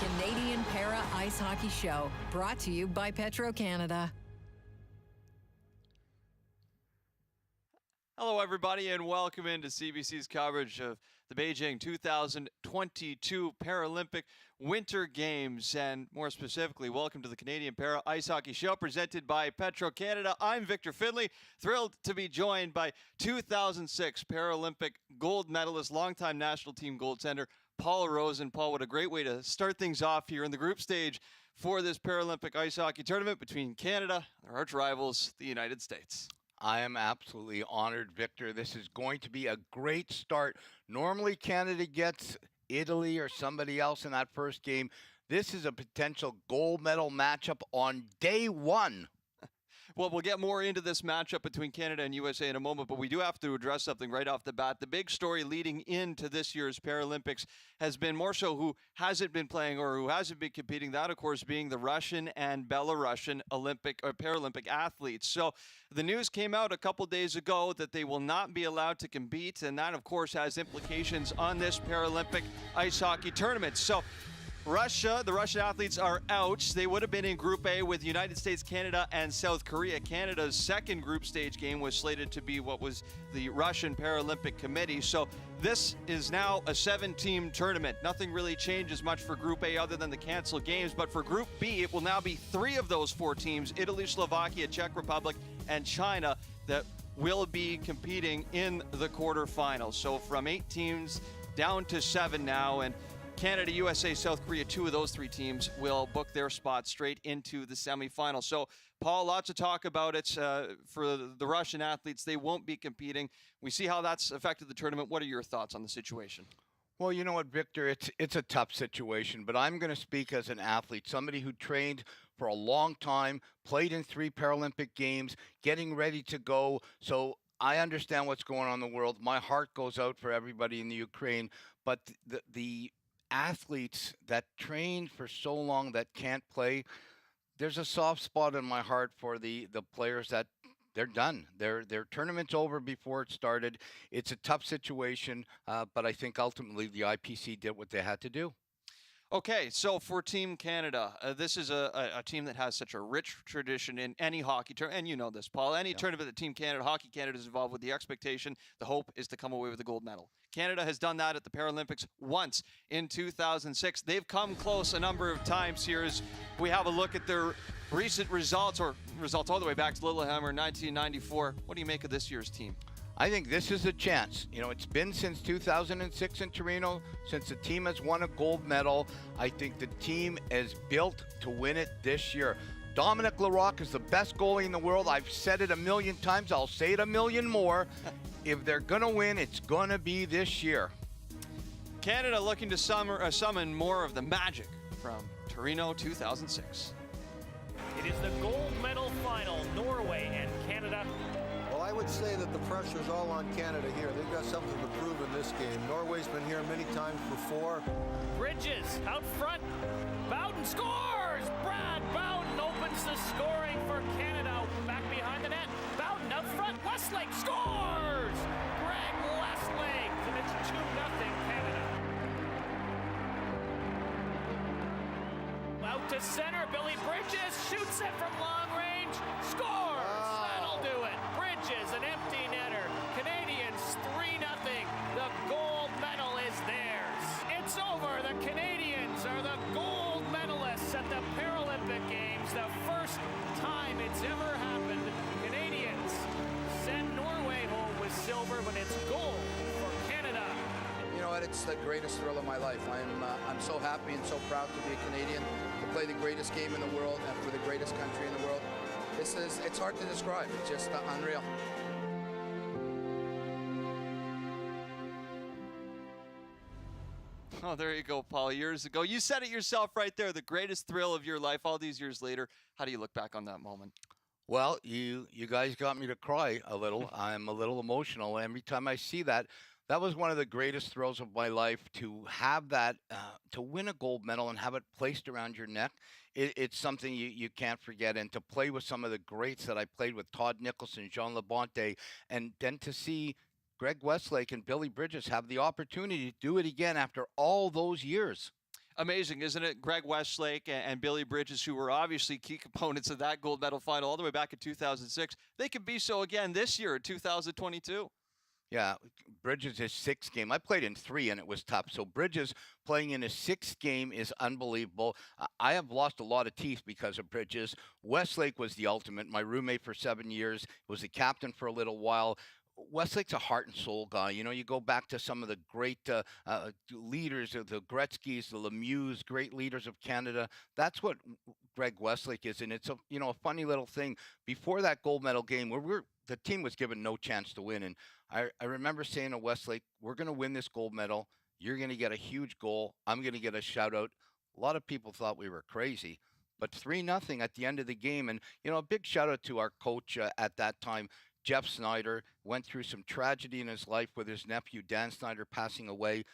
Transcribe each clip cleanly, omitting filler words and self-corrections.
Canadian Para Ice Hockey Show, brought to you by Petro-Canada. Hello, everybody, and welcome into CBC's coverage of the Beijing 2022 Paralympic Winter Games, and more specifically, welcome to the Canadian Para Ice Hockey Show presented by Petro-Canada. I'm Victor Findlay, thrilled to be joined by 2006 Paralympic gold medalist, longtime national team goaltender, Paul Rosen. Paul, what a great way to start things off here in the group stage for this Paralympic ice hockey tournament between Canada and their arch rivals, the United States. I am absolutely honored, Victor. This is going to be a great start. Normally, Canada gets Italy or somebody else in that first game. This is a potential gold medal matchup on day one. Well, we'll get more into this matchup between Canada and USA in a moment, but we do have to address something right off the bat. The big story leading into this year's Paralympics has been more so who hasn't been playing or who hasn't been competing. That, of course, being the Russian and Belarusian Olympic or Paralympic athletes. So the news came out a couple days ago that they will not be allowed to compete, and that, of course, has implications on this Paralympic ice hockey tournament. So the Russian athletes are out. They would have been in Group A with the United States, Canada, and South Korea. Canada's second group stage game was slated to be what was the Russian Paralympic Committee. So this is now a 7-team tournament. Nothing really changes much for Group A other than the canceled games. But for Group B, it will now be 3 of those 4 teams, Italy, Slovakia, Czech Republic, and China, that will be competing in the quarterfinals. So from 8 teams down to 7 now, and Canada, USA, South Korea, 2 of those 3 teams will book their spot straight into the semifinals. So, Paul, lots of talk about it for the Russian athletes. They won't be competing. We see how that's affected the tournament. What are your thoughts on the situation? Well, you know what, Victor, it's a tough situation, but I'm going to speak as an athlete, somebody who trained for a long time, played in 3 Paralympic games, getting ready to go. So I understand what's going on in the world. My heart goes out for everybody in the Ukraine, but the athletes that train for so long that can't play, there's a soft spot in my heart for the players that they're done. Their tournament's over before it started. It's a tough situation, but I think ultimately the IPC did what they had to do. Okay, so for Team Canada, this is a team that has such a rich tradition in any hockey tournament, and you know this, Paul. Any tournament that Team Canada, Hockey Canada is involved with, the expectation, the hope is to come away with a gold medal. Canada has done that at the Paralympics once in 2006. They've come close a number of times here as we have a look at their recent results, or results all the way back to Lillehammer 1994. What do you make of this year's team? I think this is a chance. You know, it's been since 2006 in Torino, since the team has won a gold medal. I think the team is built to win it this year. Dominic Larocque is the best goalie in the world. I've said it a million times. I'll say it a million more. If they're going to win, it's going to be this year. Canada looking to summon more of the magic from Torino 2006. It is the gold medal final, Norway and Canada. Well, I would say that the pressure is all on Canada here. They've got something to prove in this game. Norway's been here many times before. Bridges out front. Bowden scores! Brad Bowden opens the scoring for Canada. Back behind the net. Bowden out front. Westlake scores! Greg Westlake, and it's 2-0 Canada. Out to center. Billy Bridges shoots it from long range. Scores! That'll do it. Bridges, an empty netter. Canadians 3-0. The gold medal is theirs. It's over. The Canadians are the gold medalists at the Paralympic Games. The first time it's ever happened. Canadians send Norway home with silver, but it's gold for Canada. You know what? It's the greatest thrill of my life. I'm so happy and so proud to be a Canadian, to play the greatest game in the world and for the greatest country in the world. It's hard to describe. It's just unreal. Oh, there you go, Paul. Years ago, you said it yourself right there. The greatest thrill of your life. All these years later, how do you look back on that moment? Well, you guys got me to cry a little. I'm a little emotional every time I see that. That was one of the greatest thrills of my life, to have that, to win a gold medal and have it placed around your neck. It's something you can't forget. And to play with some of the greats that I played with, Todd Nicholson, Jean Labonte, and then to see Greg Westlake and Billy Bridges have the opportunity to do it again after all those years. Amazing, isn't it? Greg Westlake and Billy Bridges, who were obviously key components of that gold medal final all the way back in 2006, they could be so again this year in 2022. Yeah, Bridges' his sixth game. I played in 3, and it was tough. So Bridges playing in his 6th game is unbelievable. I have lost a lot of teeth because of Bridges. Westlake was the ultimate. My roommate for 7 years, was the captain for a little while. Westlake's a heart and soul guy. You know, you go back to some of the great leaders, the Gretzkys, the Lemieux, great leaders of Canada. That's what Greg Westlake is, and it's a a funny little thing. Before that gold medal game, where the team was given no chance to win, and I remember saying to Westlake, "We're going to win this gold medal. You're going to get a huge goal. I'm going to get a shout out." A lot of people thought we were crazy, but 3-0 at the end of the game, and a big shout out to our coach at that time. Jeff Snyder went through some tragedy in his life with his nephew, Dan Snyder, passing away.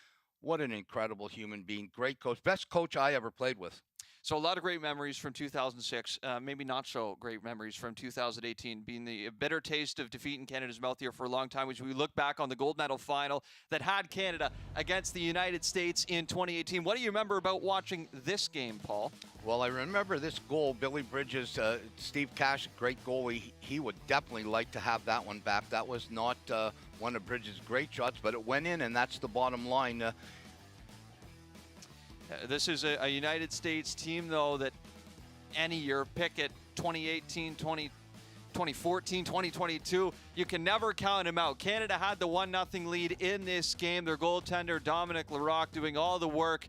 What an incredible human being. Great coach. Best coach I ever played with. So a lot of great memories from 2006, maybe not so great memories from 2018, being the bitter taste of defeat in Canada's mouth here for a long time as we look back on the gold medal final that had Canada against the United States in 2018. What do you remember about watching this game, Paul? Well, I remember this goal, Billy Bridges, Steve Cash, great goalie. He would definitely like to have that one back. That was not one of Bridges' great shots, but it went in, and that's the bottom line. This is a United States team, though, that any year, pick it 2018, 2014, 2022, you can never count them out. Canada had the 1-0 lead in this game. Their goaltender, Dominic Larocque, doing all the work,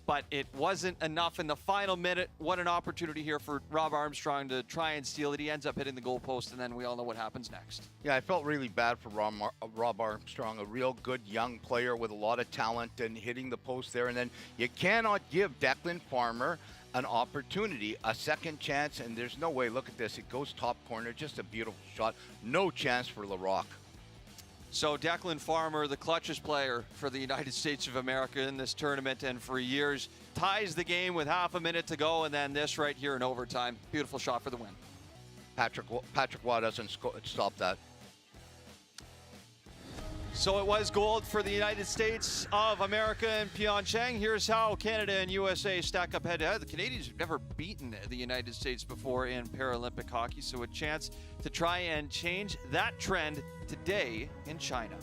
but it wasn't enough in the final minute. What an opportunity here for Rob Armstrong to try and steal it. He ends up hitting the goalpost, and then we all know what happens next. Yeah, I felt really bad for Rob Armstrong, a real good young player with a lot of talent and hitting the post there. And then you cannot give Declan Farmer an opportunity, a second chance, and there's no way. Look at this. It goes top corner. Just a beautiful shot. No chance for Larocque. So Declan Farmer, the clutchest player for the United States of America in this tournament and for years, ties the game with half a minute to go, and then this right here in overtime. Beautiful shot for the win. Patrick Waugh doesn't stop that. So it was gold for the United States of America in Pyeongchang. Here's how Canada and USA stack up head-to-head. The Canadians have never beaten the United States before in Paralympic hockey, so a chance to try and change that trend today in China.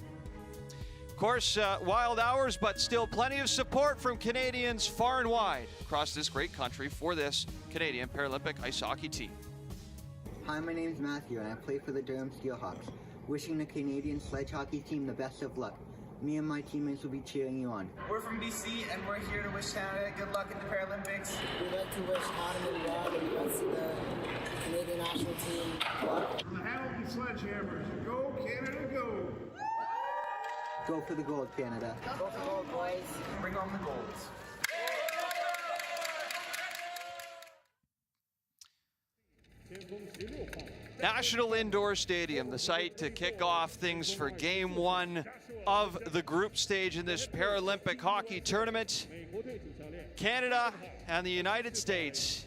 Of course, wild hours, but still plenty of support from Canadians far and wide across this great country for this Canadian Paralympic ice hockey team. Hi, my name is Matthew, and I play for the Durham Steelhawks. Wishing the Canadian sledge hockey team the best of luck. Me and my teammates will be cheering you on. We're from BC, and we're here to wish Canada good luck in the Paralympics. We'd like to wish Adam and Rob and the rest of the Canadian national team luck. From the Hamilton Sledgehammers, go Canada, go! Go for the gold, Canada. Go for gold, boys. Bring on the golds. National Indoor Stadium, the site to kick off things for Game 1 of the group stage in this Paralympic hockey tournament. Canada and the United States.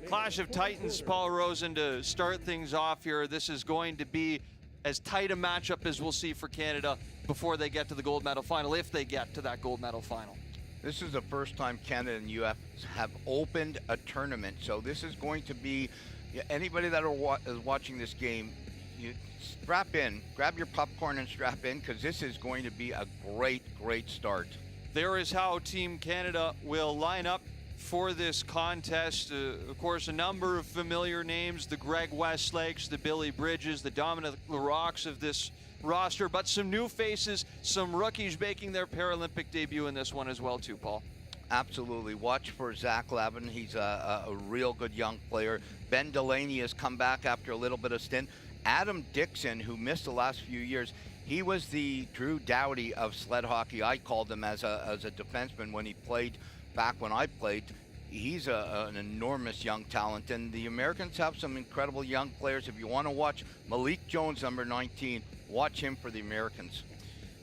Clash of Titans, Paul Rosen, to start things off here. This is going to be as tight a matchup as we'll see for Canada before they get to the gold medal final, if they get to that gold medal final. This is the first time Canada and US have opened a tournament, so this is going to be anybody that is watching this game, you strap in, grab your popcorn and strap in, because this is going to be a great start. There is how Team Canada will line up for this contest. Of course, a number of familiar names, the Greg Westlakes, the Billy Bridges, the Dominic Larocques of this roster, but some new faces, some rookies making their Paralympic debut in this one as well too, Paul. Absolutely. Watch for Zach Lavin. He's a real good young player. Ben Delaney has come back after a little bit of stint. Adam Dixon, who missed the last few years, he was the Drew Doughty of sled hockey. I called him as a defenseman when he played back when I played. He's an enormous young talent, and the Americans have some incredible young players. If you want to watch Malik Jones, number 19, watch him for the Americans.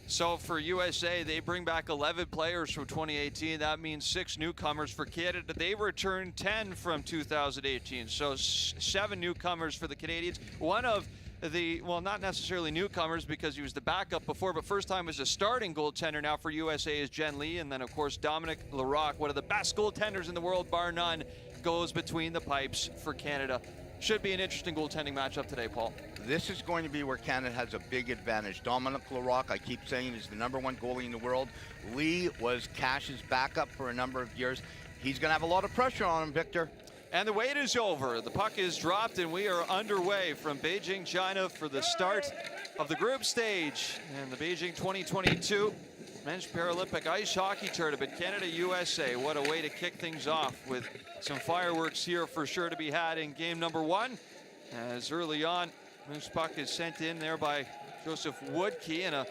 So for USA, they bring back 11 players from 2018. That means 6 newcomers for Canada. They returned 10 from 2018. So 7 newcomers for the Canadians. One of well, not necessarily newcomers because he was the backup before, but first time as a starting goaltender now for USA is Jen Lee. And then, of course, Dominic Larocque, one of the best goaltenders in the world, bar none, goes between the pipes for Canada. Should be an interesting goaltending matchup today, Paul. This is going to be where Canada has a big advantage. Dominic Larocque, I keep saying, is the #1 goalie in the world. Lee was Cash's backup for a number of years. He's going to have a lot of pressure on him, Victor. And the wait is over. The puck is dropped, and we are underway from Beijing, China for the start of the group stage and the Beijing 2022 Men's Paralympic Ice Hockey Tournament, Canada-USA. What a way to kick things off with some fireworks here for sure to be had in game number 1. As early on, this puck is sent in there by Joseph Woodkey, and a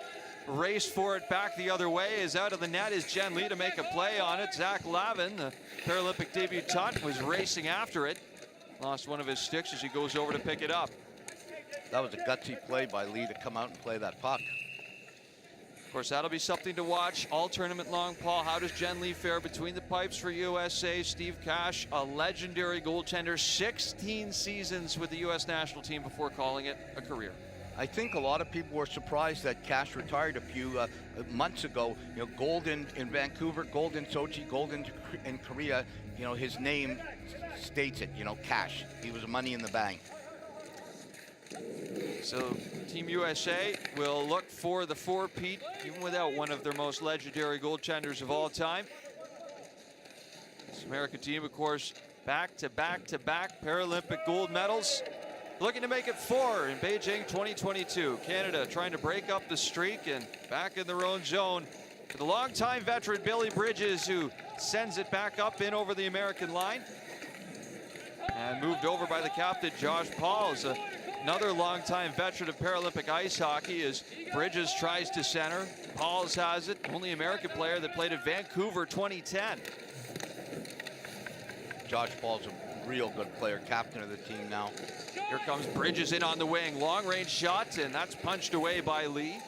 race for it back the other way is out of the net is Jen Lee to make a play on it. Zach Lavin, the Paralympic debutant, was racing after it. Lost one of his sticks as he goes over to pick it up. That was a gutsy play by Lee to come out and play that puck. Of course, that'll be something to watch all tournament long. Paul, how does Jen Lee fare between the pipes for USA? Steve Cash, a legendary goaltender, 16 seasons with the U.S. national team before calling it a career. I think a lot of people were surprised that Cash retired a few months ago. You know, gold in Vancouver, gold in Sochi, gold in Korea. You know, his name states it, you know, Cash. He was money in the bank. So Team USA will look for the four-peat, even without one of their most legendary goaltenders of all time. This American team, of course, back-to-back-to-back Paralympic gold medals. Looking to make it 4 in Beijing 2022. Canada trying to break up the streak and back in their own zone. For the longtime veteran Billy Bridges, who sends it back up in over the American line. And moved over by the captain, Josh Pauls, another longtime veteran of Paralympic ice hockey, as Bridges tries to center. Pauls has it, only American player that played at Vancouver 2010. Josh Paul's a real good player, captain of the team now. Here comes Bridges in on the wing. Long-range shot, and that's punched away by Lee.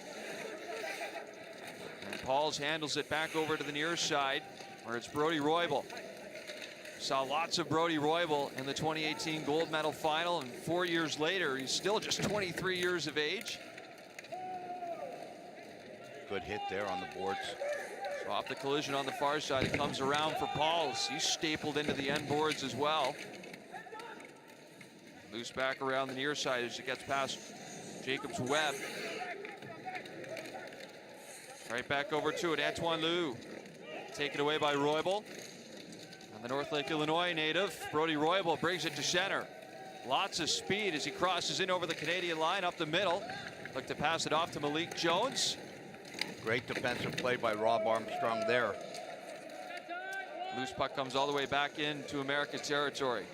And Pauls handles it back over to the near side, where it's Brodie Roybal. Saw lots of Brodie Roybal in the 2018 gold medal final, and 4 years later, he's still just 23 years of age. Good hit there on the boards. So off the collision on the far side, it comes around for Pauls. He's stapled into the end boards as well. Loose back around the near side as it gets past Jacob's Webb. Right back over to it, Antoine Liu. Taken away by Roybal. And the North Lake, Illinois native, Brodie Roybal, brings it to center. Lots of speed as he crosses in over the Canadian line up the middle. Look to pass it off to Malik Jones. Great defensive play by Rob Armstrong there. Loose puck comes all the way back into American territory.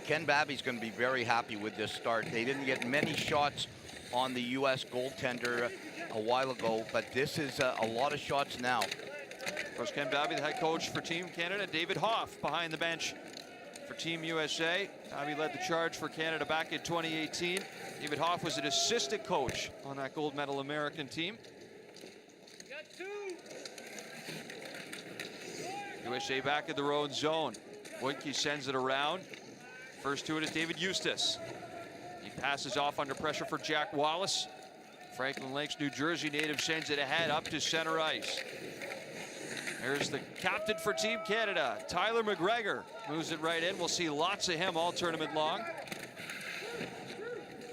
Ken Babby's going to be very happy with this start. They didn't get many shots on the U.S. goaltender a while ago, but this is a lot of shots now. Of course, Ken Babby, the head coach for Team Canada. David Hoff behind the bench for Team USA. Babby led the charge for Canada back in 2018. David Hoff was an assistant coach on that gold medal American team. USA back in their own zone. Woodkey sends it around. First to it is David Eustace. He passes off under pressure for Jack Wallace. Franklin Lakes, New Jersey native sends it ahead up to center ice. There's the captain for Team Canada, Tyler McGregor. Moves it right in. We'll see lots of him all tournament long.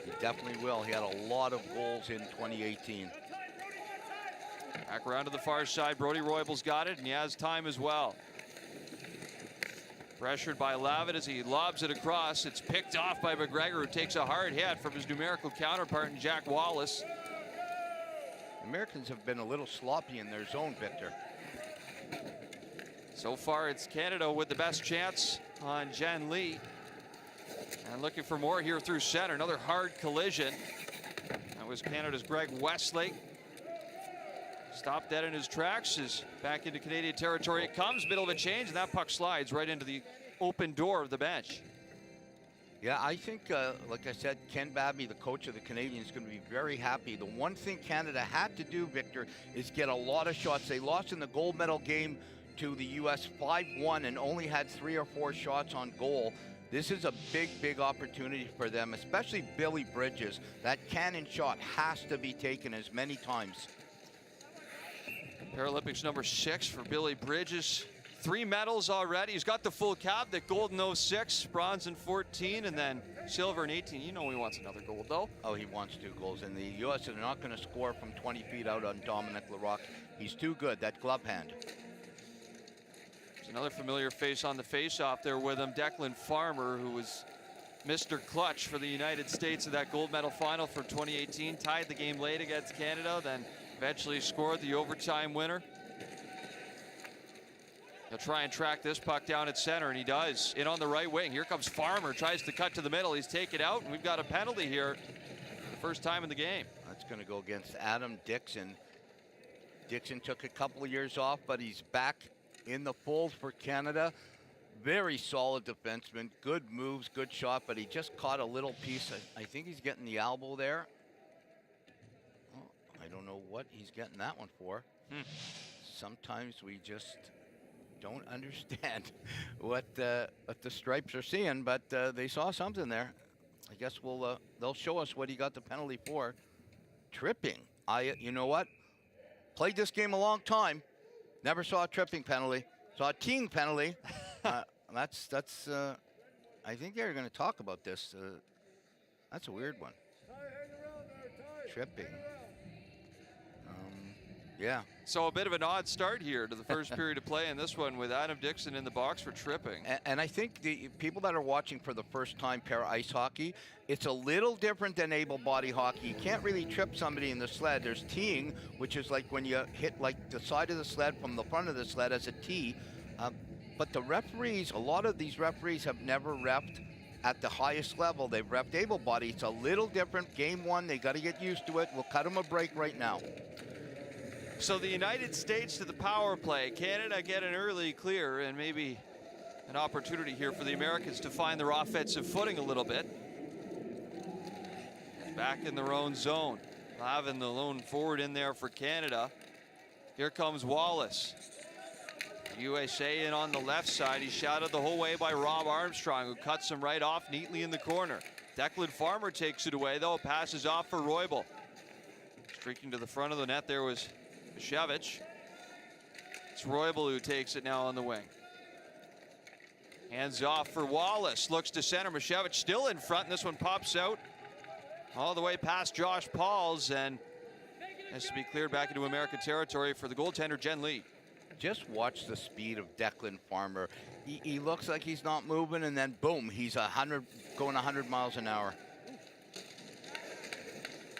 He definitely will. He had a lot of goals in 2018. Back around to the far side. Brodie Roybal's got it, and he has time as well. Pressured by Lavin as he lobs it across. It's picked off by McGregor, who takes a hard hit from his numerical counterpart in Jack Wallace. Americans have been a little sloppy in their zone, Victor. So far, it's Canada with the best chance on Jen Lee. And looking for more here through center. Another hard collision. That was Canada's Greg Westlake. Stopped dead in his tracks. Is back into Canadian territory. It comes, middle of a change, and that puck slides right into the open door of the bench. Yeah, I think, like I said, Ken Babby, the coach of the Canadians, is going to be very happy. The one thing Canada had to do, Victor, is get a lot of shots. They lost in the gold medal game to the U.S. 5-1 and only had 3 or 4 shots on goal. This is a big opportunity for them, especially Billy Bridges. That cannon shot has to be taken as many times. Paralympics number 6 for Billy Bridges. 3 medals already. He's got the full cabinet. Gold in 06, bronze in 14, and then silver in 18. You know he wants another gold, though. Oh, he wants 2 goals. And the U.S. are not going to score from 20 feet out on Dominic Larocque. He's too good, that glove hand. There's another familiar face on the face-off there with him, Declan Farmer, who was Mr. Clutch for the United States in that gold medal final for 2018. Tied the game late against Canada, then eventually scored the overtime winner. He'll try and track this puck down at center, and he does. In on the right wing. Here comes Farmer, tries to cut to the middle. He's taken out, and we've got a penalty here for the first time in the game. That's going to go against Adam Dixon. Dixon took a couple of years off, but he's back in the fold for Canada. Very solid defenseman, good moves, good shot, but he just caught a little piece. I think he's getting the elbow there. Oh, I don't know what he's getting that one for. Sometimes we just don't understand what the stripes are seeing, but they saw something there. I guess they'll show us what he got the penalty for. Tripping. You know what? Played this game a long time. Never saw a tripping penalty. Saw a team penalty. That's. I think they're going to talk about this. That's a weird one. Tripping. Yeah. So a bit of an odd start here to the first period of play in this one with Adam Dixon in the box for tripping. And I think the people that are watching for the first time para ice hockey, it's a little different than able body hockey. You can't really trip somebody in the sled. There's teeing, which is like when you hit like the side of the sled from the front of the sled as a tee. But the referees, a lot of these referees have never reffed at the highest level. They've reffed able body. It's a little different. Game 1, they got to get used to it. We'll cut them a break right now. So the United States to the power play. Canada get an early clear and maybe an opportunity here for the Americans to find their offensive footing a little bit. Back in their own zone. Having the lone forward in there for Canada. Here comes Wallace. USA in on the left side. He's shouted the whole way by Rob Armstrong, who cuts him right off neatly in the corner. Declan Farmer takes it away, though. Passes off for Roybal. Streaking to the front of the net there was Shevich. It's Roybal who takes it now on the wing. Hands off for Wallace. Looks to center. Mashevich still in front, and this one pops out all the way past Josh Pauls and has to be cleared back into American territory for the goaltender, Jen Lee. Just watch the speed of Declan Farmer. He looks like he's not moving, and then boom, he's going 100 miles an hour.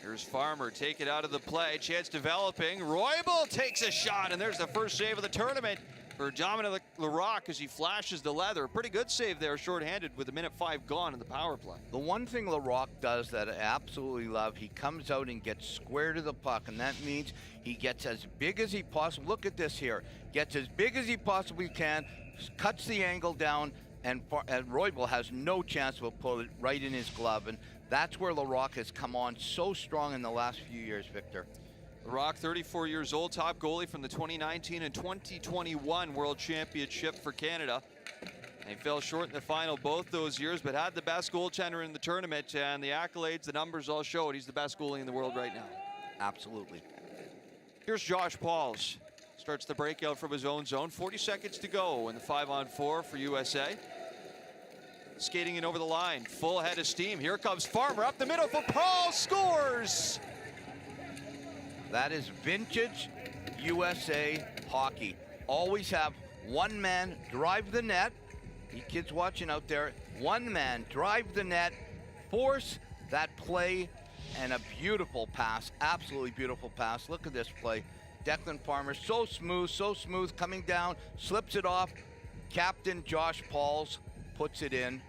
Here's Farmer, take it out of the play. Chance developing. Roybal takes a shot, and there's the first save of the tournament for Dominic Larocque as he flashes the leather. Pretty good save there, shorthanded with 1:05 gone in the power play. The one thing Larocque does that I absolutely love, he comes out and gets square to the puck, and that means he gets as big as he possibly, look at this here, gets as big as he possibly can, cuts the angle down, and Roybal has no chance to pull it right in his glove. And that's where Larocque has come on so strong in the last few years, Victor. Larocque, 34 years old, top goalie from the 2019 and 2021 World Championship for Canada. And he fell short in the final both those years, but had the best goaltender in the tournament, and the accolades, the numbers all show it. He's the best goalie in the world right now. Absolutely. Here's Josh Pauls. Starts the breakout from his own zone. 40 seconds to go in the 5-on-4 for USA. Skating in over the line, full head of steam. Here comes Farmer up the middle for Paul, scores! That is vintage USA hockey. Always have one man drive the net. You kids watching out there, one man drive the net, force that play, and a beautiful pass, absolutely beautiful pass. Look at this play. Declan Farmer, so smooth, coming down, slips it off. Captain Josh Pauls puts it in.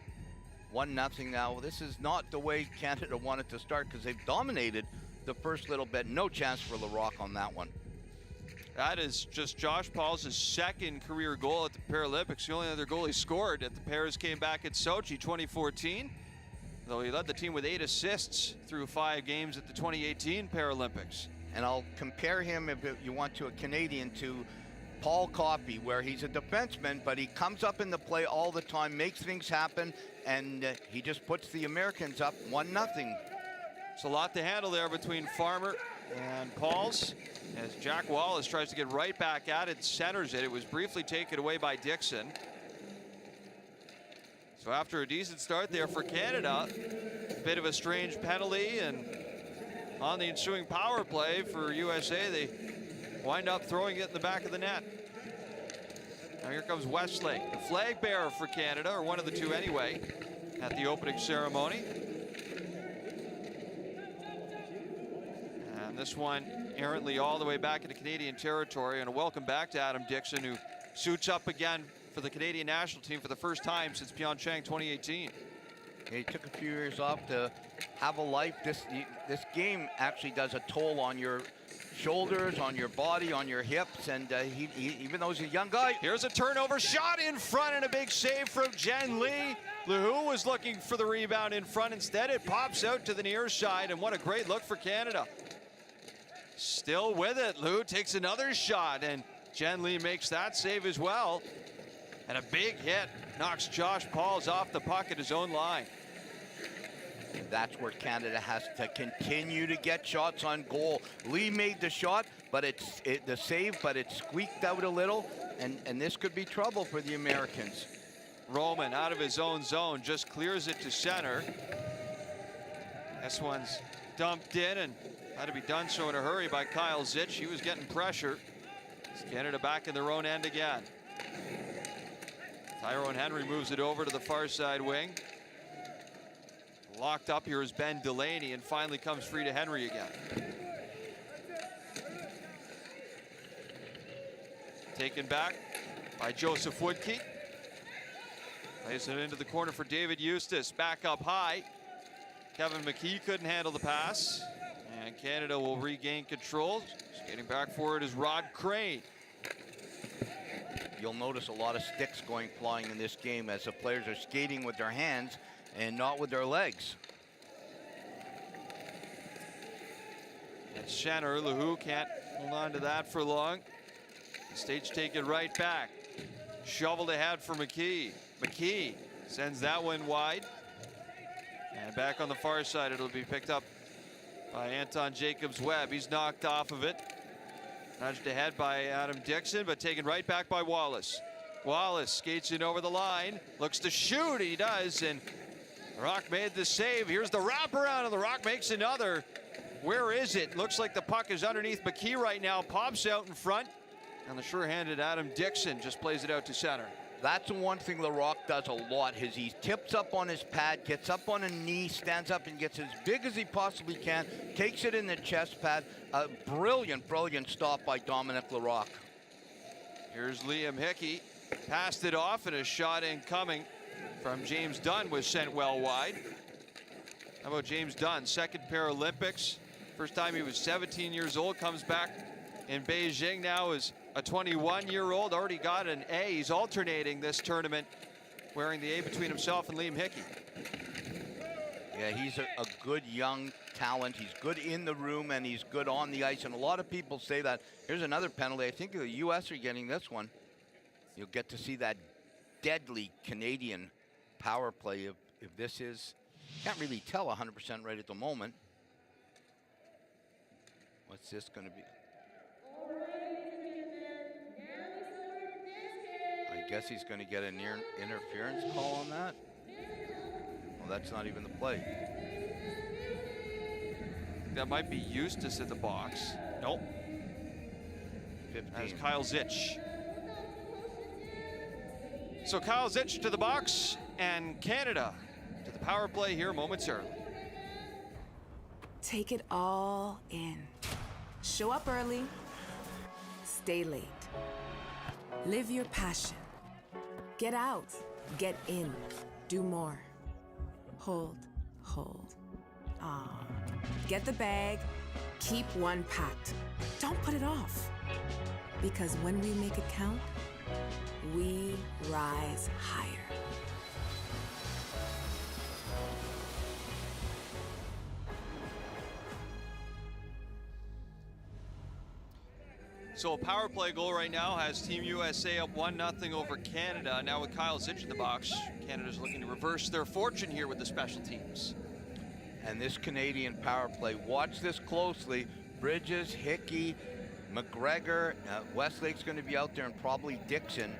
1-0 now. This is not the way Canada wanted to start because they've dominated the first little bit. No chance for Larocque on that one. That is just Josh Pauls' second career goal at the Paralympics. The only other goal he scored at the Paris came back at Sochi 2014, though he led the team with 8 assists through 5 games at the 2018 Paralympics. And I'll compare him, if you want, to a Canadian, to Paul Coffey, where he's a defenseman, but he comes up in the play all the time, makes things happen, and he just puts the Americans up 1-0. It's a lot to handle there between Farmer and Pauls, as Jack Wallace tries to get right back at it, centers it. It was briefly taken away by Dixon. So after a decent start there for Canada, a bit of a strange penalty, and on the ensuing power play for USA, they wind up throwing it in the back of the net. Now here comes Westlake, the flag bearer for Canada, or one of the two anyway, at the opening ceremony. And this one errantly all the way back into Canadian territory, and a welcome back to Adam Dixon, who suits up again for the Canadian national team for the first time since Pyeongchang 2018. He took a few years off to have a life. This game actually does a toll on your shoulders, on your body, on your hips, and he even though he's a young guy. Here's a turnover shot in front and a big save from Jen Lee. Lehu was looking for the rebound in front. Instead, it pops out to the near side, and what a great look for Canada. Still with it, Lehu takes another shot, and Jen Lee makes that save as well. And a big hit knocks Josh Pauls off the puck at his own line. That's where Canada has to continue to get shots on goal. Lee made the shot, but the save, but it squeaked out a little, and this could be trouble for the Americans. Roman out of his own zone just clears it to center. This one's dumped in and had to be done so in a hurry by Kyle Zitch. He was getting pressure. It's Canada back in their own end again. Tyrone Henry moves it over to the far side wing. Locked up here is Ben Delaney, and finally comes free to Henry again. Taken back by Joseph Woodkey. Plays it into the corner for David Eustace. Back up high. Kevin McKee couldn't handle the pass, and Canada will regain control. Skating back forward is Rod Crane. You'll notice a lot of sticks going flying in this game as the players are skating with their hands and not with their legs. It's Shanner. Lehu can't hold on to that for long. Stage taken right back. Shoveled ahead for McKee. McKee sends that one wide. And back on the far side, it'll be picked up by Anton Jacobs-Webb. He's knocked off of it. Nudged ahead by Adam Dixon, but taken right back by Wallace. Wallace skates in over the line, looks to shoot, he does, and the Rock made the save. Here's the wraparound, and the Rock makes another. Where is it? Looks like the puck is underneath McKee right now, pops out in front, and the sure-handed Adam Dixon just plays it out to center. That's the one thing LaRock does a lot, is he tips up on his pad, gets up on a knee, stands up and gets as big as he possibly can, takes it in the chest pad. A brilliant, brilliant stop by Dominic LaRock. Here's Liam Hickey. Passed it off, and a shot incoming from James Dunn was sent well wide. How about James Dunn? Second Paralympics. First time he was 17 years old, comes back in Beijing now as a 21-year-old, already got an A. He's alternating this tournament, wearing the A between himself and Liam Hickey. Yeah, he's a good young talent. He's good in the room, and he's good on the ice. And a lot of people say that. Here's another penalty. I think the U.S. are getting this one. You'll get to see that deadly Canadian power play if this is. Can't really tell 100% right at the moment. What's this going to be? I guess he's going to get an interference call on that. Well, that's not even the play. That might be Eustace in the box. Nope. 15. That's Kyle Zitch. So Kyle Zitch to the box, and Canada to the power play here momentarily. Take it all in. Show up early, stay late. Live your passion. Get out, get in, do more. Hold. Get the bag, keep one packed. Don't put it off. Because when we make it count, we rise higher. So a power play goal right now has Team USA up 1-0 over Canada. Now with Kyle Zitch in the box, Canada's looking to reverse their fortune here with the special teams. And this Canadian power play, watch this closely. Bridges, Hickey, McGregor, Westlake's going to be out there, and probably Dixon.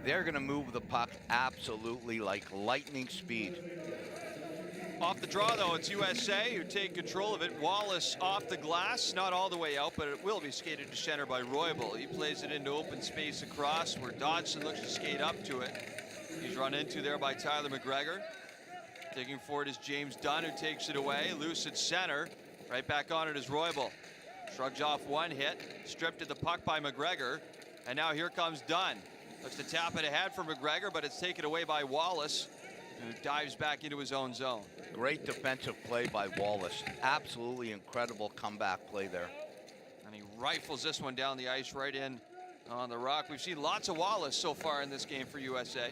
They're going to move the puck absolutely like lightning speed. Off the draw, though, it's USA who take control of it. Wallace off the glass, not all the way out, but it will be skated to center by Roybal. He plays it into open space across where Dodson looks to skate up to it. He's run into there by Tyler McGregor. Digging for it is James Dunn, who takes it away. Loose at center. Right back on it is Roybal. Shrugs off one hit, stripped at the puck by McGregor, and now here comes Dunn. Looks to tap it ahead for McGregor, but it's taken away by Wallace, who dives back into his own zone. Great defensive play by Wallace. Absolutely incredible comeback play there. And he rifles this one down the ice right in on the rock. We've seen lots of Wallace so far in this game for USA.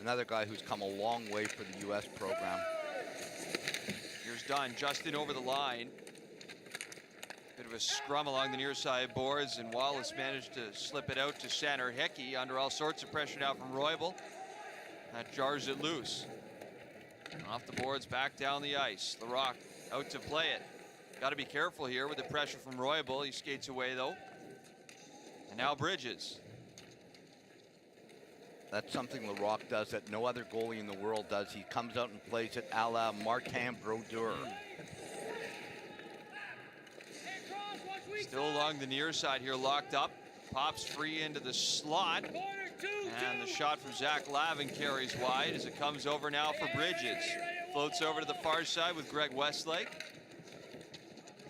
Another guy who's come a long way for the U.S. program. Here's Dunn, Justin over the line. Bit of a scrum along the near side boards, and Wallace managed to slip it out to center. Hickey under all sorts of pressure now from Roybal. That jars it loose. Off the boards, back down the ice. Larocque out to play it. Got to be careful here with the pressure from Roybal. He skates away though. And now Bridges. That's something Larocque does that no other goalie in the world does. He comes out and plays it a la Martin Brodeur. Still along the near side here, locked up. Pops free into the slot. And the shot from Zach Lavin carries wide as it comes over now for Bridges. Floats over to the far side with Greg Westlake.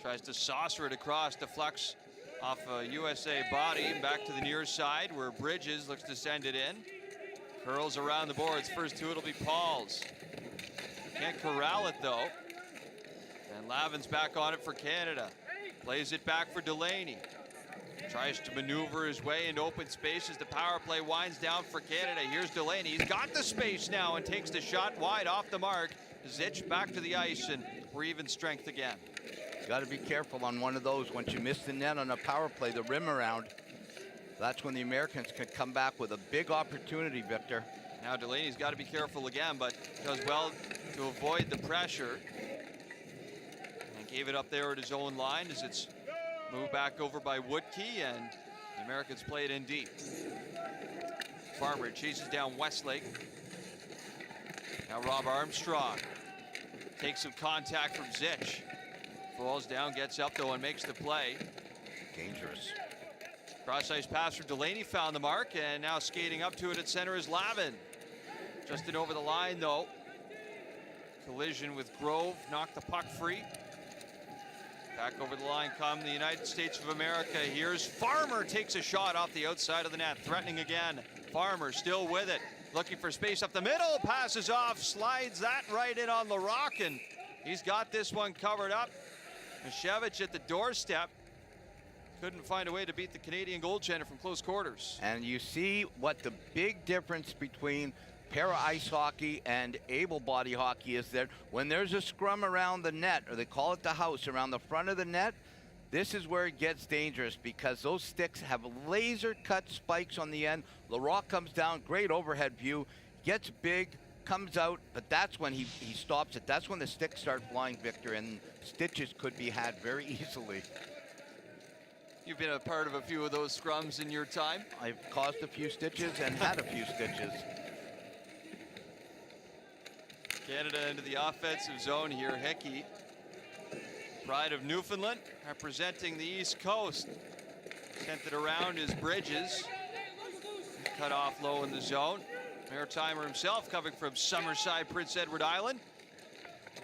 Tries to saucer it across, deflects off a USA body. Back to the near side where Bridges looks to send it in. Curls around the boards. First two, it'll be Paul's. Can't corral it though. And Lavin's back on it for Canada. Plays it back for Delaney. Tries to maneuver his way into open space as the power play winds down for Canada. Here's Delaney. He's got the space now and takes the shot wide off the mark. Zitch back to the ice, and we're even strength again. Got to be careful on one of those. Once you miss the net on a power play, the rim around, that's when the Americans can come back with a big opportunity, Victor. Now Delaney's got to be careful again, but does well to avoid the pressure. And gave it up there at his own line as it's moved back over by Woodkey, and the Americans play it in deep. Farmer chases down Westlake. Now Rob Armstrong takes some contact from Zitch. Falls down, gets up though, and makes the play. Dangerous. Cross-ice pass from Delaney, found the mark, and now skating up to it at center is Lavin. Justin over the line though. Collision with Grove, knocked the puck free. Back over the line come the United States of America. Here's Farmer, takes a shot off the outside of the net, threatening again. Farmer still with it, looking for space up the middle, passes off, slides that right in on Larocque, and he's got this one covered up. Mishevich at the doorstep. Couldn't find a way to beat the Canadian goaltender from close quarters. And you see what the big difference between para-ice hockey and able-body hockey is that when there's a scrum around the net, or they call it the house, around the front of the net, this is where it gets dangerous because those sticks have laser-cut spikes on the end. Larocque comes down, great overhead view, gets big, comes out, but that's when he stops it. That's when the sticks start flying, Victor, and stitches could be had very easily. You've been a part of a few of those scrums in your time. I've caused a few stitches and had a few stitches. Canada into the offensive zone here. Hickey, pride of Newfoundland, representing the East Coast. Sent it around is Bridges. Cut off low in the zone. Maritimer himself coming from Summerside, Prince Edward Island.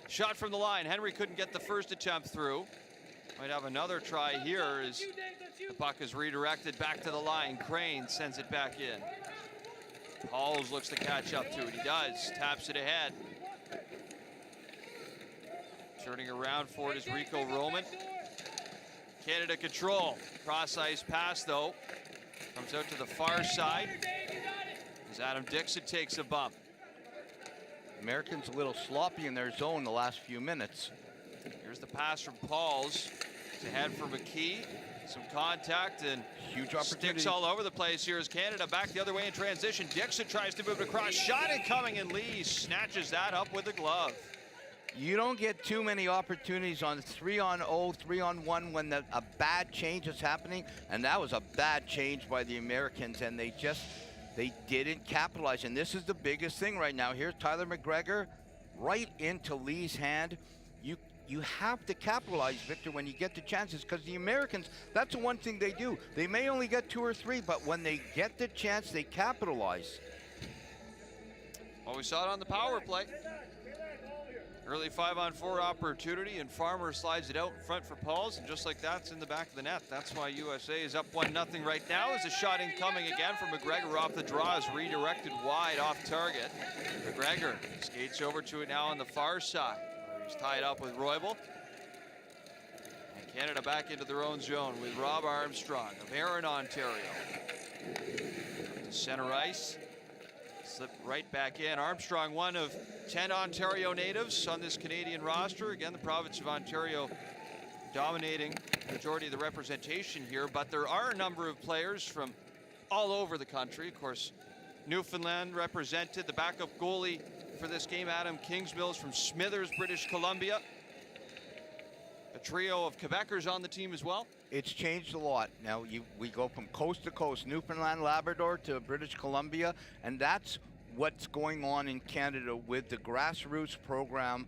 Shot from the line. Henry couldn't get the first attempt through. Might have another try here as the puck is redirected back to the line. Crane sends it back in. Pauls looks to catch up to it. He does. Taps it ahead. Turning around for it is Rico Roman. Canada control. Cross-ice pass, though. Comes out to the far side as Adam Dixon takes a bump. Americans a little sloppy in their zone the last few minutes. Here's the pass from Pauls. It's ahead for McKee. Some contact and huge opportunity. Sticks all over the place here as Canada back the other way in transition. Dixon tries to move it across. Shot incoming, and Lee snatches that up with the glove. You don't get too many opportunities on 3-on-0, 3-on-1 when a bad change is happening, and that was a bad change by the Americans, and they didn't capitalize. And this is the biggest thing right now. Here's Tyler McGregor right into Lee's hand. You have to capitalize, Victor, when you get the chances, because the Americans, that's the one thing they do. They may only get 2 or 3, but when they get the chance, they capitalize. Well, we saw it on the power play. Early 5-on-4 opportunity, and Farmer slides it out in front for Pauls, and just like that's in the back of the net. That's why USA is up 1-0 right now. As a shot incoming again from McGregor off the draw is redirected wide off target. McGregor skates over to it now on the far side. He's tied up with Roybal. And Canada back into their own zone with Rob Armstrong of Erin, Ontario. To center ice. Slipped right back in. Armstrong, one of 10 Ontario natives on this Canadian roster. Again, the province of Ontario dominating the majority of the representation here, but there are a number of players from all over the country. Of course, Newfoundland represented. The backup goalie for this game, Adam Kingsmills from Smithers, British Columbia. A trio of Quebecers on the team as well. It's changed a lot. Now we go from coast to coast, Newfoundland, Labrador to British Columbia, and that's what's going on in Canada with the grassroots program,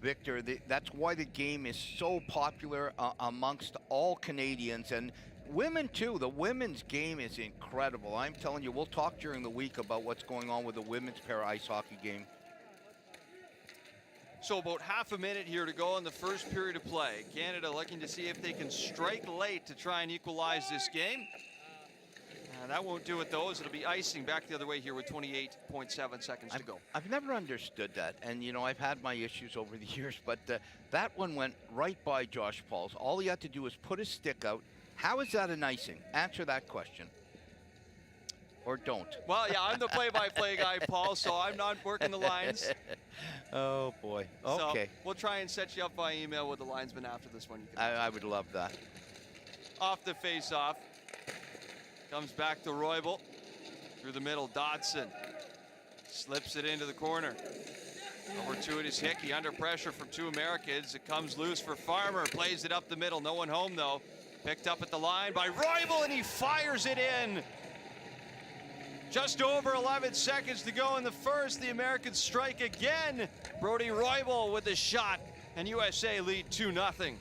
Victor. That's why the game is so popular amongst all Canadians, and women too. The women's game is incredible. I'm telling you, we'll talk during the week about what's going on with the women's para ice hockey game. So about half a minute here to go in the first period of play. Canada looking to see if they can strike late to try and equalize this game. That won't do it though, as it'll be icing back the other way here with 28.7 seconds to go. I've never understood that, and you know, I've had my issues over the years, but that one went right by Josh Pauls. All he had to do was put his stick out. How is that an icing? Answer that question. Or don't. Well, yeah, I'm the play-by-play guy, Paul, so I'm not working the lines. Oh, boy. Okay. So we'll try and set you up by email with the linesman after this one. You can I would love that. Off the face-off. Comes back to Roybal. Through the middle, Dodson. Slips it into the corner. Over to it is Hickey, under pressure from 2 Americans. It comes loose for Farmer. Plays it up the middle. No one home, though. Picked up at the line by Roybal, and he fires it in. Just over 11 seconds to go in the first. The Americans strike again. Brodie Roybal with the shot, and USA lead 2-0.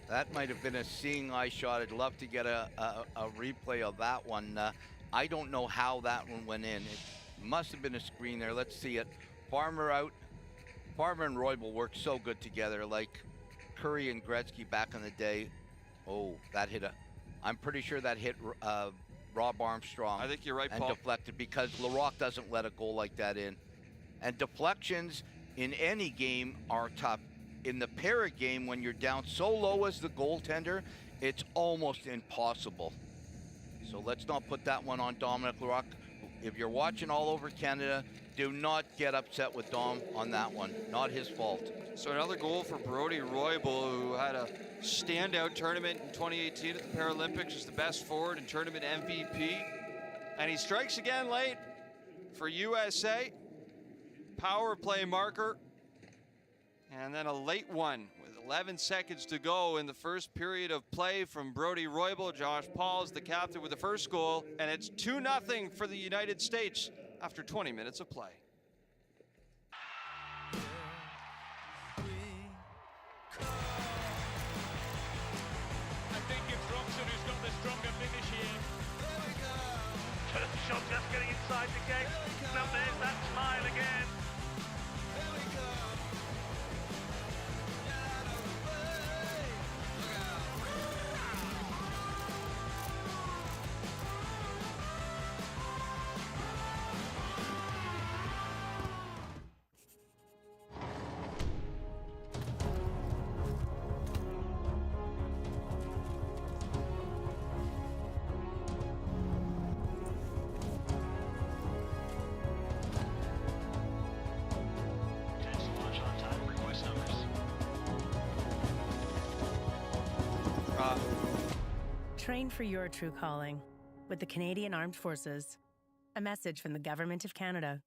That might have been a seeing eye shot. I'd love to get a replay of that one. I don't know how that one went in. It must have been a screen there. Let's see it. Farmer out. Farmer and Roybal worked so good together, like Curry and Gretzky back in the day. Oh, that hit I'm pretty sure that hit Rob Armstrong. I think you're right, and Paul. Deflected, because Larocque doesn't let a goal like that in. And deflections in any game are tough. In the para game, when you're down so low as the goaltender, it's almost impossible. So let's not put that one on Dominic Larocque. If you're watching all over Canada, do not get upset with Dom on that one. Not his fault. So another goal for Brodie Roybal, who had a standout tournament in 2018 at the Paralympics, is the best forward and tournament MVP. And he strikes again late for USA. Power play marker. And then a late one with 11 seconds to go in the first period of play from Brodie Roybal. Josh Pauls, the captain, with the first goal. And it's 2-0 for the United States after 20 minutes of play. I think it's Robson who's got the stronger finish here. Shot just getting inside the gate. Now there's that smile again. Train for your true calling with the Canadian Armed Forces. A message from the Government of Canada.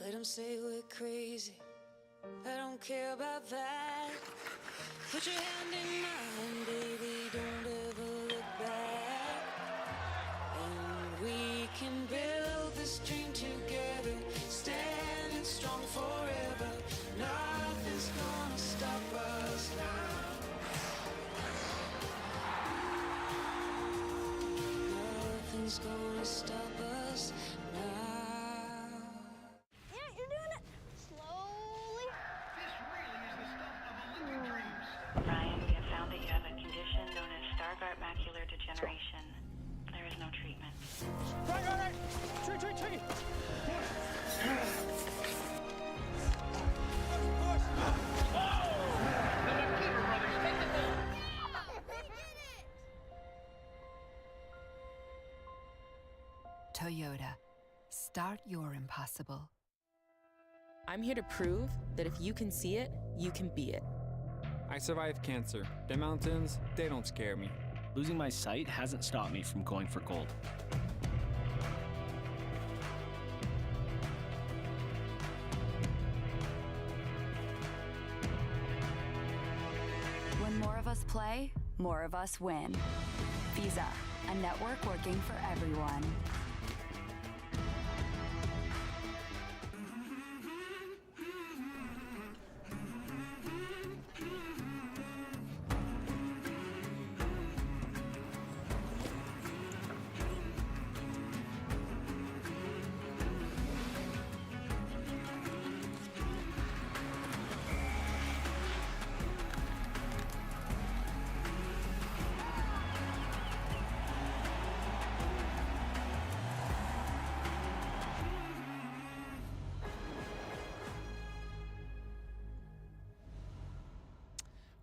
Let them say we're crazy. I don't care about that. Put your hand in mine, baby. Don't ever look back. And we can build this dream together. Standing strong forever. Nothing's gonna stop us now. Nothing's gonna stop us now. Yeah, you're doing it slowly. This really is the stuff of Olympic dreams. Ryan, we have found that you have a condition known as Stargardt macular degeneration. There is no treatment. Right. Tree. Toyota. Start your impossible. I'm here to prove that if you can see it, you can be it. I survived cancer. The mountains, they don't scare me. Losing my sight hasn't stopped me from going for gold. When more of us play, more of us win. Visa, a network working for everyone.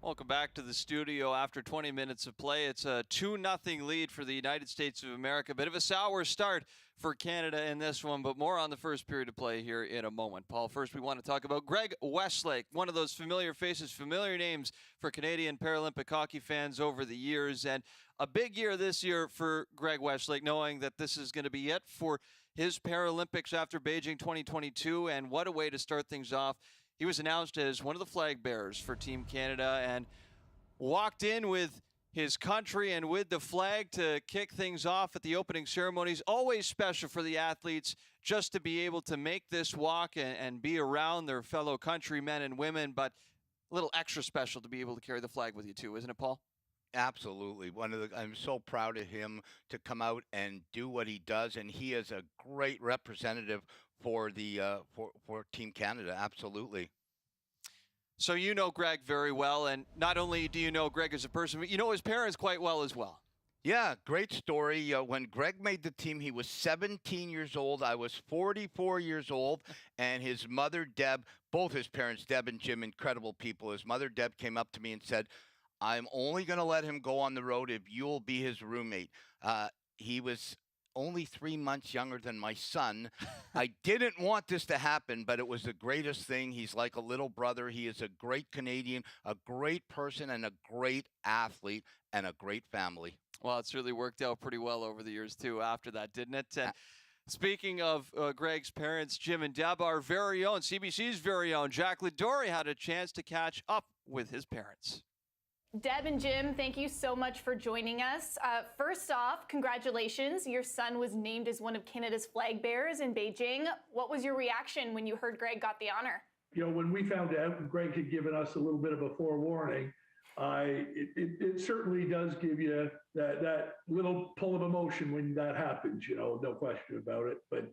Welcome back to the studio after 20 minutes of play. It's a 2-0 lead for the United States of America. Bit of a sour start for Canada in this one, but more on the first period of play here in a moment. Paul, first we want to talk about Greg Westlake, one of those familiar faces, familiar names for Canadian Paralympic hockey fans over the years. And a big year this year for Greg Westlake, knowing that this is going to be it for his Paralympics after Beijing 2022. And what a way to start things off. He was announced as one of the flag bearers for Team Canada and walked in with his country and with the flag to kick things off at the opening ceremonies. Always special for the athletes just to be able to make this walk and be around their fellow countrymen and women, but a little extra special to be able to carry the flag with you too, isn't it, Paul? Absolutely. I'm so proud of him to come out and do what he does, and he is a great representative for the for Team Canada. Absolutely. So you know Greg very well, and not only do you know Greg as a person, but you know his parents quite well as well. Yeah, great story. When Greg made the team, he was 17 years old. I was 44 years old, and his mother, Deb, both his parents, Deb and Jim, incredible people. His mother, Deb, came up to me and said, I'm only going to let him go on the road if you'll be his roommate. He was only 3 months younger than my son. I didn't want this to happen, but it was the greatest thing. He's like a little brother. He is a great Canadian, a great person, and a great athlete, and a great family. Well, it's really worked out pretty well over the years, too, after that, didn't it? And speaking of Greg's parents, Jim and Deb, our very own, CBC's very own, Jack Ladori had a chance to catch up with his parents. Deb and Jim, thank you so much for joining us. First off, congratulations. Your son was named as one of Canada's flag bearers in Beijing. What was your reaction when you heard Greg got the honor? You know, when we found out Greg had given us a little bit of a forewarning, it certainly does give you that little pull of emotion when that happens, you know, no question about it. But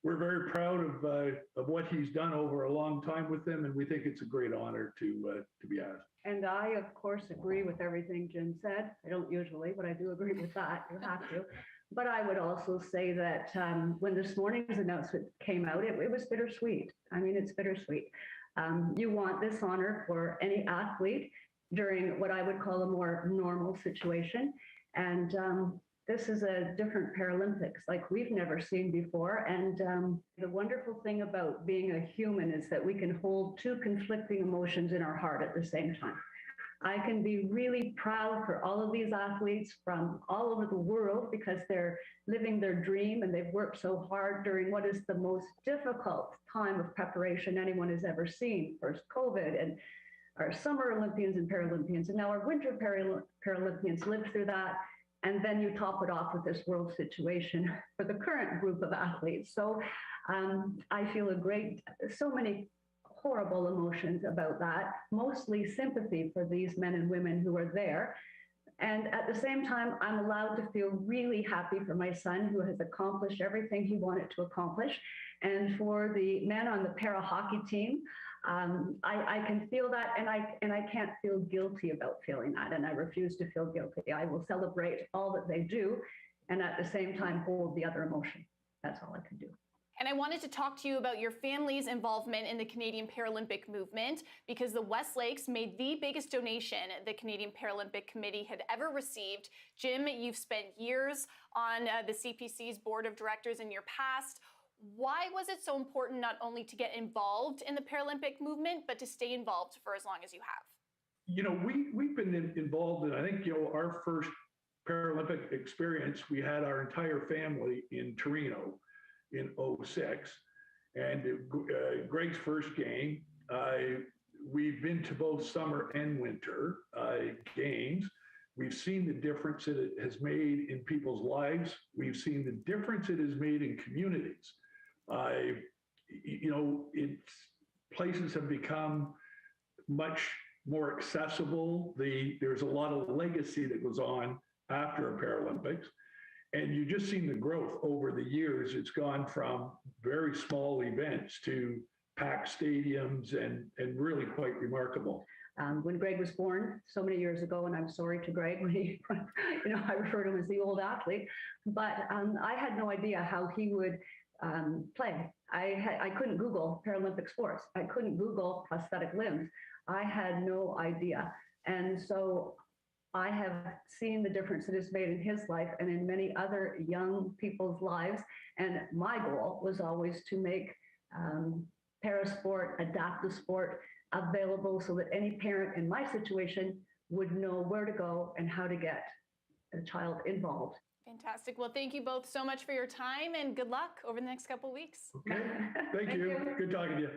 we're very proud of what he's done over a long time with them, and we think it's a great honor to be asked. And I, of course, agree with everything Jim said. I don't usually, but I do agree with that. You have to. But I would also say that when this morning's announcement came out, it was bittersweet. I mean, it's bittersweet. You want this honor for any athlete during what I would call a more normal situation. And this is a different Paralympics like we've never seen before. And the wonderful thing about being a human is that we can hold two conflicting emotions in our heart at the same time. I can be really proud for all of these athletes from all over the world because they're living their dream and they've worked so hard during what is the most difficult time of preparation anyone has ever seen. First COVID, and our Summer Olympians and Paralympians, and now our Winter Paralympians lived through that. And then you top it off with this world situation for the current group of athletes. So I feel so many horrible emotions about that, mostly sympathy for these men and women who are there. And at the same time, I'm allowed to feel really happy for my son who has accomplished everything he wanted to accomplish. And for the men on the para hockey team, I can feel that, and I can't feel guilty about feeling that, and I refuse to feel guilty. I will celebrate all that they do, and at the same time hold the other emotion. That's all I can do. And I wanted to talk to you about your family's involvement in the Canadian Paralympic movement, because the Westlakes made the biggest donation the Canadian Paralympic Committee had ever received. Jim, you've spent years on the CPC's board of directors in your past. Why was it so important not only to get involved in the Paralympic movement, but to stay involved for as long as you have? You know, we've been involved in, I think, our first Paralympic experience, we had our entire family in Torino in 2006. And Greg's first game, we've been to both summer and winter games. We've seen the difference that it has made in people's lives. We've seen the difference it has made in communities. Places have become much more accessible. There's a lot of legacy that goes on after a Paralympics. And you've just seen the growth over the years. It's gone from very small events to packed stadiums and really quite remarkable. When Greg was born so many years ago, and I'm sorry to Greg when he, I refer to him as the old athlete, but I had no idea how he would play. I couldn't Google Paralympic sports. I couldn't Google prosthetic limbs. I had no idea. And so I have seen the difference it has made in his life and in many other young people's lives. And my goal was always to make parasport, adaptive sport available so that any parent in my situation would know where to go and how to get a child involved. Fantastic. Well, thank you both so much for your time, and good luck over the next couple of weeks. Okay. Thank you. Good talking to you.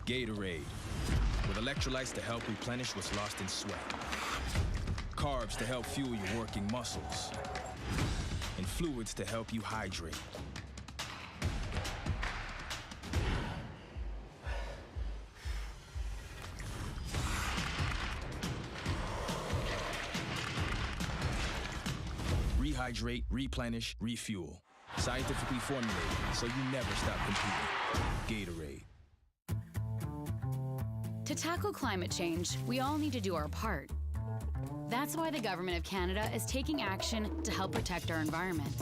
Gatorade, with electrolytes to help replenish what's lost in sweat. Carbs to help fuel your working muscles. And fluids to help you hydrate. Rehydrate, replenish, refuel. Scientifically formulated, so you never stop competing. Gatorade. To tackle climate change, we all need to do our part. That's why the Government of Canada is taking action to help protect our environment.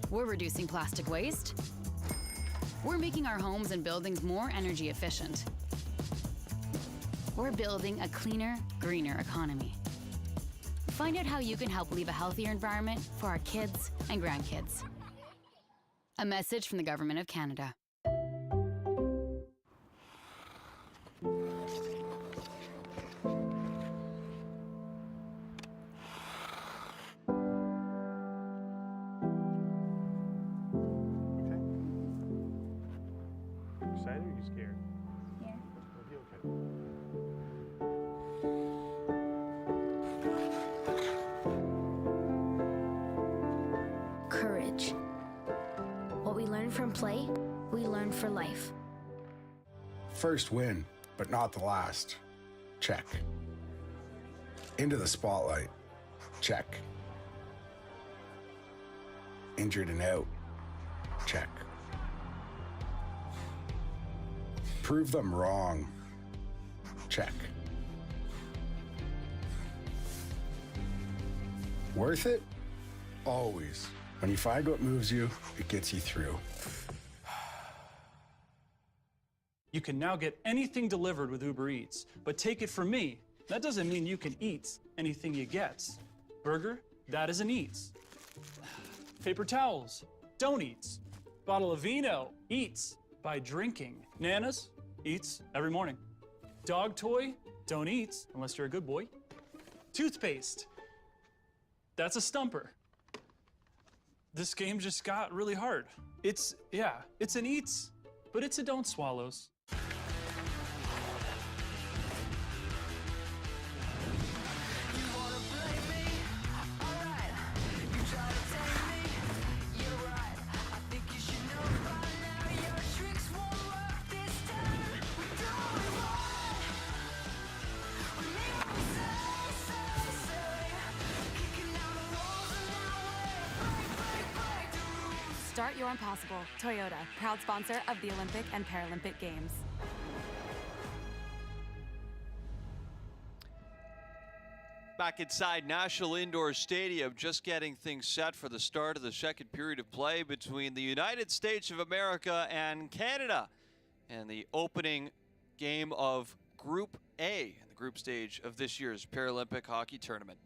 We're reducing plastic waste. We're making our homes and buildings more energy efficient. We're building a cleaner, greener economy. Find out how you can help leave a healthier environment for our kids and grandkids. A message from the Government of Canada. Excited or are you scared? Yeah. You'll be okay. Courage. What we learn from play, we learn for life. First win, but not the last. Check. Into the spotlight. Check. Injured and out. Check. Prove them wrong. Check. Worth it? Always. When you find what moves you, it gets you through. You can now get anything delivered with Uber Eats, but take it from me, that doesn't mean you can eat anything you get. Burger, that is an eats. Paper towels, don't eat. Bottle of vino, eats. by drinking. Nanas, eats every morning. Dog toy, don't eat unless you're a good boy. Toothpaste, that's a stumper. This game just got really hard. It's an eats, but it's a don't swallows. Start your impossible. Toyota, proud sponsor of the Olympic and Paralympic Games. Back inside National Indoor Stadium, just getting things set for the start of the second period of play between the United States of America and Canada, and the opening game of Group A, the group stage of this year's Paralympic hockey tournament.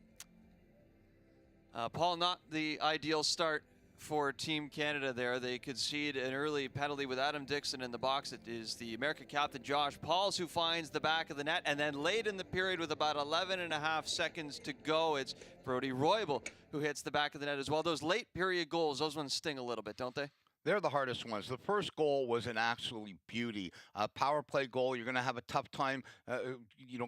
Paul, not the ideal start for Team Canada there. They concede an early penalty with Adam Dixon in the box. It is the American captain Josh Pauls who finds the back of the net, and then late in the period with about 11.5 seconds to go, it's Brody Roybal who hits the back of the net as well. Those late period goals, those ones sting a little bit, don't they? They're the hardest ones. The first goal was an absolute beauty. A power play goal, you're going to have a tough time,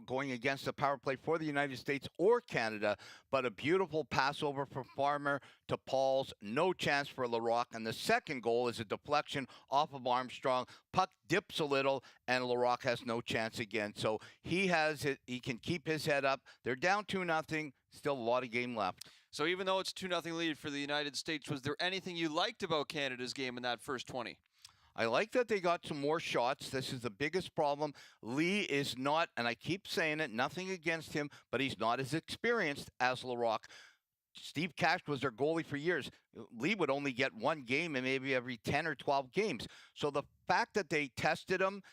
going against a power play for the United States or Canada, but a beautiful pass over from Farmer to Pauls. No chance for Larocque. And the second goal is a deflection off of Armstrong. Puck dips a little, and Larocque has no chance again. So he has it. He can keep his head up. They're down 2-0. Still a lot of game left. So even though it's 2-0 lead for the United States, was there anything you liked about Canada's game in that first 20? I like that they got some more shots. This is the biggest problem. Lee is not, and I keep saying it, nothing against him, but he's not as experienced as Larocque. Steve Cash was their goalie for years. Lee would only get one game and maybe every 10 or 12 games. So the fact that they tested him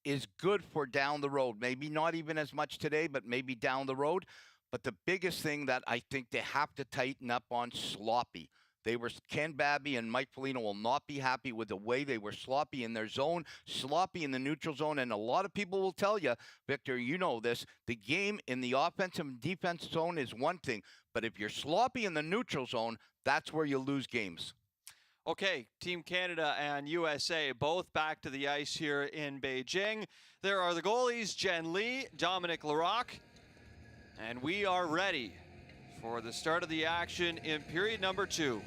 is good for down the road. Maybe not even as much today, but maybe down the road. But the biggest thing that I think they have to tighten up on, sloppy. Ken Babby and Mike Foligno will not be happy with the way they were sloppy in their zone, sloppy in the neutral zone. And a lot of people will tell you, Victor, you know this, the game in the offensive and defensive zone is one thing. But if you're sloppy in the neutral zone, that's where you lose games. Okay, Team Canada and USA both back to the ice here in Beijing. There are the goalies, Jen Lee, Dominic Larocque. And we are ready for the start of the action in period number 2.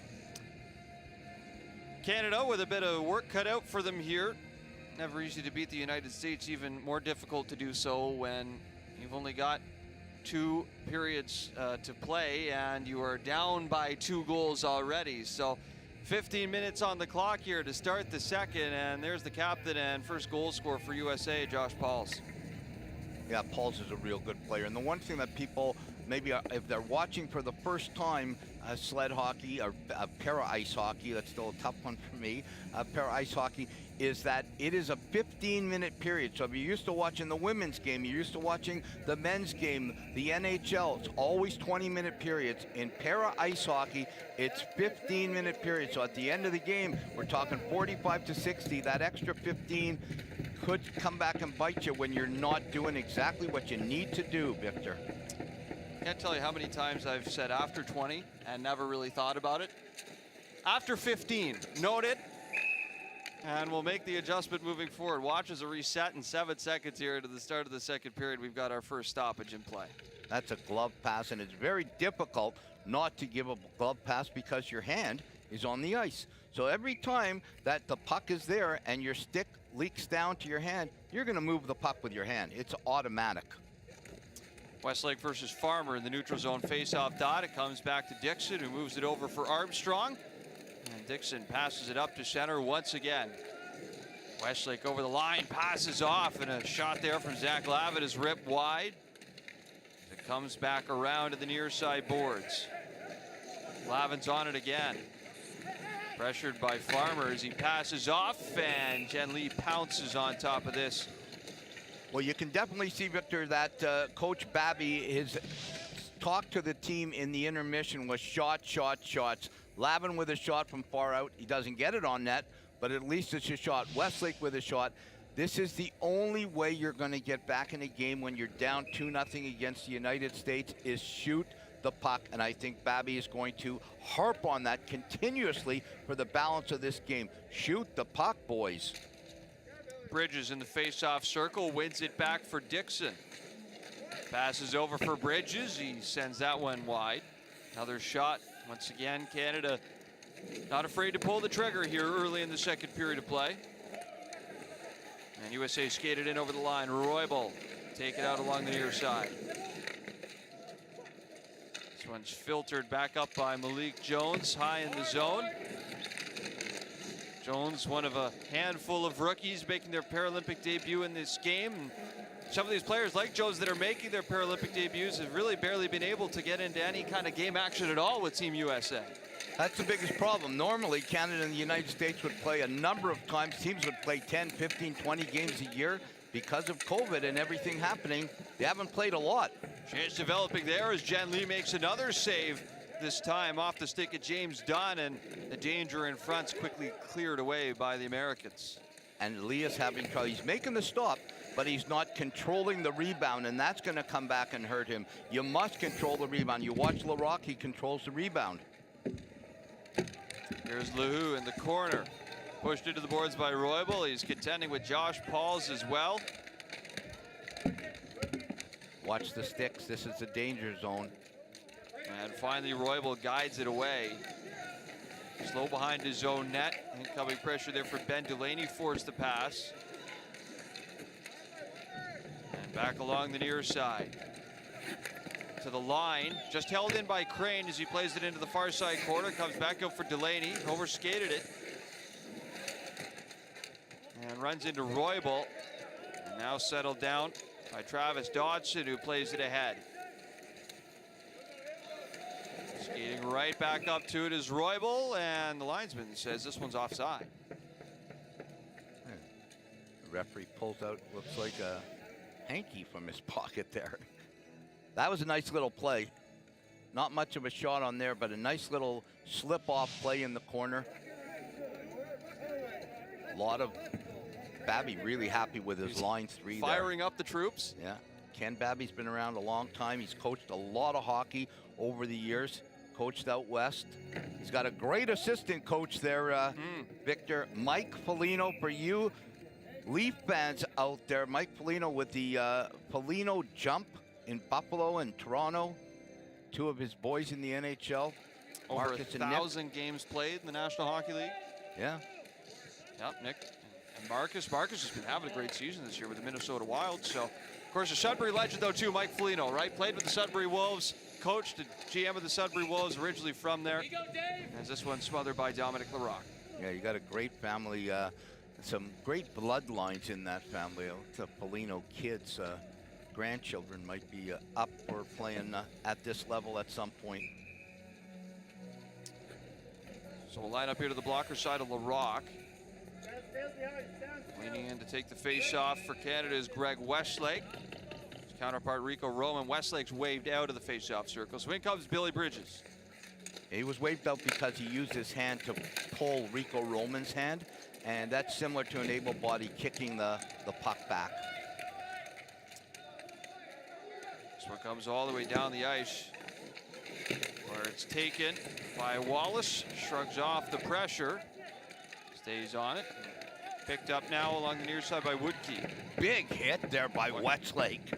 Canada with a bit of work cut out for them here. Never easy to beat the United States, even more difficult to do so when you've only got 2 periods to play and you are down by 2 goals already. So 15 minutes on the clock here to start the second, and there's the captain and first goal scorer for USA, Josh Pauls. Yeah, Pauls is a real good player. And the one thing that people, maybe if they're watching for the first time sled hockey or para-ice hockey, that's still a tough one for me, para-ice hockey, is that it is a 15-minute period. So if you're used to watching the women's game, you're used to watching the men's game, the NHL, it's always 20-minute periods. In para-ice hockey, it's 15-minute periods. So at the end of the game, we're talking 45 to 60. That extra 15 could come back and bite you when you're not doing exactly what you need to do, Victor. Can't tell you how many times I've said after 20 and never really thought about it. After 15, noted. And we'll make the adjustment moving forward. Watch as a reset in 7 seconds here to the start of the second period. We've got our first stoppage in play. That's a glove pass, and it's very difficult not to give a glove pass because your hand is on the ice. So every time that the puck is there and your stick leaks down to your hand, you're going to move the puck with your hand. It's automatic. Westlake versus Farmer in the neutral zone face-off dot. It comes back to Dixon, who moves it over for Armstrong. And Dixon passes it up to center once again. Westlake over the line, passes off, and a shot there from Zach Lavin is ripped wide. It comes back around to the near side boards. Lavin's on it again. Pressured by Farmer as he passes off, and Jen Lee pounces on top of this. Well, you can definitely see, Victor, that Coach Babby, his talk to the team in the intermission was shots. Lavin with a shot from far out. He doesn't get it on net, but at least it's a shot. Westlake with a shot. This is the only way you're going to get back in a game when you're down 2-0 against the United States is shoot the puck, and I think Babby is going to harp on that continuously for the balance of this game. Shoot the puck, boys. Bridges in the face-off circle, wins it back for Dixon. Passes over for Bridges, he sends that one wide. Another shot, once again, Canada not afraid to pull the trigger here early in the second period of play. And USA skated in over the line. Roybal take it out along the near side. This one's filtered back up by Malik Jones, high in the zone. Jones, one of a handful of rookies making their Paralympic debut in this game. And some of these players like Jones that are making their Paralympic debuts have really barely been able to get into any kind of game action at all with Team USA. That's the biggest problem. Normally, Canada and the United States would play a number of times. Teams would play 10, 15, 20 games a year. Because of COVID and everything happening, they haven't played a lot. Chance developing there as Jen Lee makes another save, this time off the stick of James Dunn, and the danger in front's quickly cleared away by the Americans. And Lee is having trouble. He's making the stop, but he's not controlling the rebound, and that's going to come back and hurt him. You must control the rebound. You watch Larocque, he controls the rebound. Here's Lehoux in the corner. Pushed into the boards by Roybal. He's contending with Josh Pauls as well. Watch the sticks. This is the danger zone. And finally, Roybal guides it away. Slow behind his own net. Incoming pressure there for Ben Delaney. Forced the pass. And back along the near side. To the line. Just held in by Crane as he plays it into the far side corner. Comes back out for Delaney. Overskated it. And runs into Roybal. And now settled down by Travis Dodson, who plays it ahead. Skating right back up to it is Roybal, and the linesman says this one's offside. The referee pulls out, looks like a hanky from his pocket there. That was a nice little play. Not much of a shot on there, but a nice little slip-off play in the corner. A lot of Babby really happy with his line three there. Firing up the troops. Yeah. Ken Babby's been around a long time. He's coached a lot of hockey over the years. Coached out west. He's got a great assistant coach there, Victor. Mike Foligno, for you Leaf fans out there. Mike Foligno with the Foligno jump in Buffalo and Toronto. Two of his boys in the NHL. Over Marcus 1,000 games played in the National Hockey League. Yeah. Yep, Nick. And Marcus has been having a great season this year with the Minnesota Wild. So, of course, a Sudbury legend, though, too, Mike Foligno, right? Played with the Sudbury Wolves, coached the GM of the Sudbury Wolves, originally from there. As this one smothered by Dominic Larocque. Yeah, you got a great family, some great bloodlines in that family. The Foligno kids, grandchildren might be up for playing at this level at some point. So we'll line up here to the blocker side of Larocque. Leaning in to take the face-off for Canada is Greg Westlake. His counterpart Rico Roman. Westlake's waved out of the face-off circle. So in comes Billy Bridges. He was waved out because he used his hand to pull Rico Roman's hand, and that's similar to an able body kicking the puck back. This one comes all the way down the ice, where it's taken by Wallace. Shrugs off the pressure. Stays on it. Picked up now along the near side by Woodkey. Big hit there by Westlake.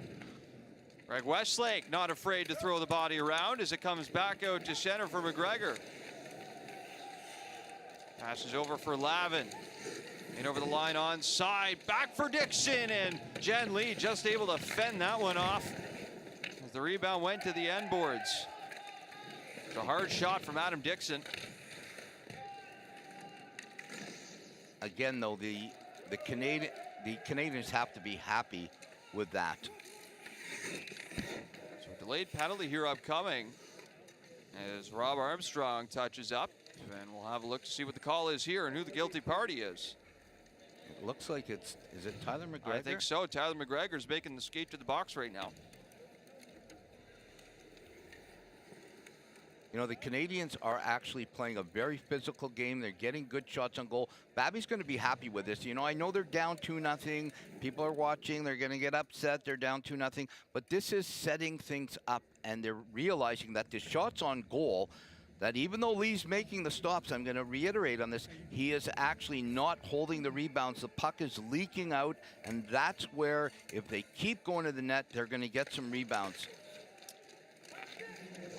Greg Westlake not afraid to throw the body around as it comes back out to center for McGregor. Passes over for Lavin. In over the line onside. Back for Dixon, and Jen Lee just able to fend that one off as the rebound went to the end boards. It's a hard shot from Adam Dixon. Again, though, the Canadians have to be happy with that. So delayed penalty here upcoming as Rob Armstrong touches up, and we'll have a look to see what the call is here and who the guilty party is. It looks like is it Tyler McGregor? I think so. Tyler McGregor's making the skate to the box right now. You know, the Canadians are actually playing a very physical game. They're getting good shots on goal. Babby's going to be happy with this. You know, I know they're down 2-0. People are watching. They're going to get upset. They're down 2-0. But this is setting things up, and they're realizing that the shots on goal, that even though Lee's making the stops, I'm going to reiterate on this, he is actually not holding the rebounds. The puck is leaking out, and that's where, if they keep going to the net, they're going to get some rebounds.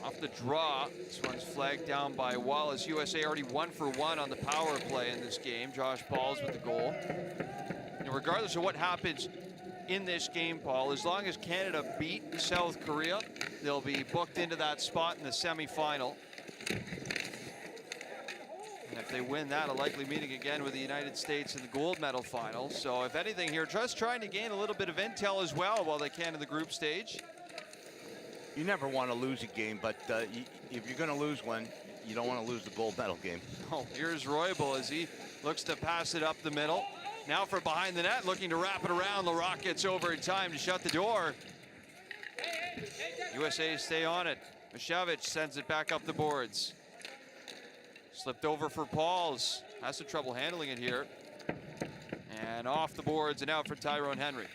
Off the draw, this one's flagged down by Wallace. USA already 1 for 1 on the power play in this game. Josh Pauls with the goal. And regardless of what happens in this game, Paul, as long as Canada beat South Korea, they'll be booked into that spot in the semifinal. And if they win that, a likely meeting again with the United States in the gold medal final. So if anything here, just trying to gain a little bit of intel as well while they can in the group stage. You never want to lose a game, but if you're going to lose one, you don't want to lose the gold medal game. Oh, here's Roybal as he looks to pass it up the middle. Now for behind the net, looking to wrap it around. Larocque gets over in time to shut the door. USA stay on it. Mishevich sends it back up the boards. Slipped over for Pauls. Has some trouble handling it here. And off the boards and out for Tyrone Henry.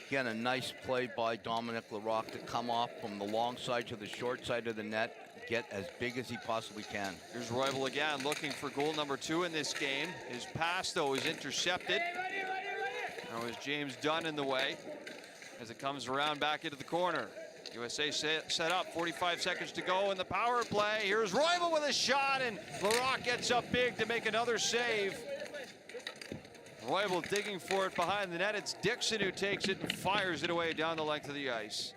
Again, a nice play by Dominic Larocque to come off from the long side to the short side of the net, get as big as he possibly can. Here's Roybal again, looking for goal number 2 in this game. His pass, though, is intercepted. Now is James Dunn in the way as it comes around back into the corner. USA set up, 45 seconds to go in the power play. Here's Roybal with a shot, and Larocque gets up big to make another save. Roybal digging for it behind the net. It's Dixon who takes it and fires it away down the length of the ice.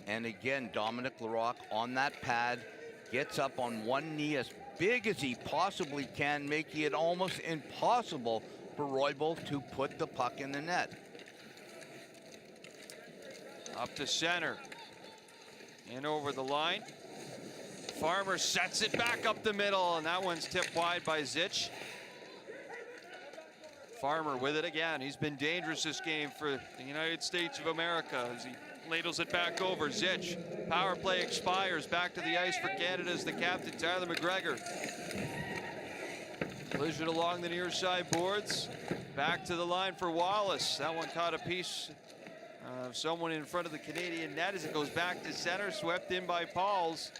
And again, Dominic Larocque on that pad, gets up on one knee as big as he possibly can, making it almost impossible for Roybal to put the puck in the net. Up to center. In over the line. Farmer sets it back up the middle, and that one's tipped wide by Zich. Farmer with it again. He's been dangerous this game for the United States of America as he ladles it back over. Zich, power play expires. Back to the ice for Canada as the captain, Tyler McGregor. Collision along the near side boards. Back to the line for Wallace. That one caught a piece of someone in front of the Canadian net as it goes back to center, swept in by Pauls.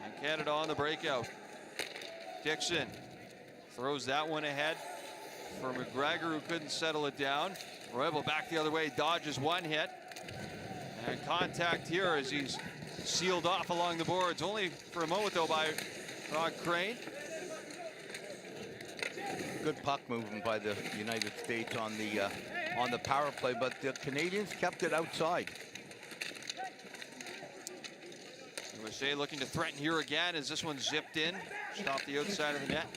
And Canada on the breakout. Dixon throws that one ahead for McGregor, who couldn't settle it down. Roybal back the other way, dodges one hit. And contact here as he's sealed off along the boards, only for a moment though by Rod Crane. Good puck movement by the United States on the power play, but the Canadians kept it outside. USA looking to threaten here again as this one zipped in, just off the outside of the net.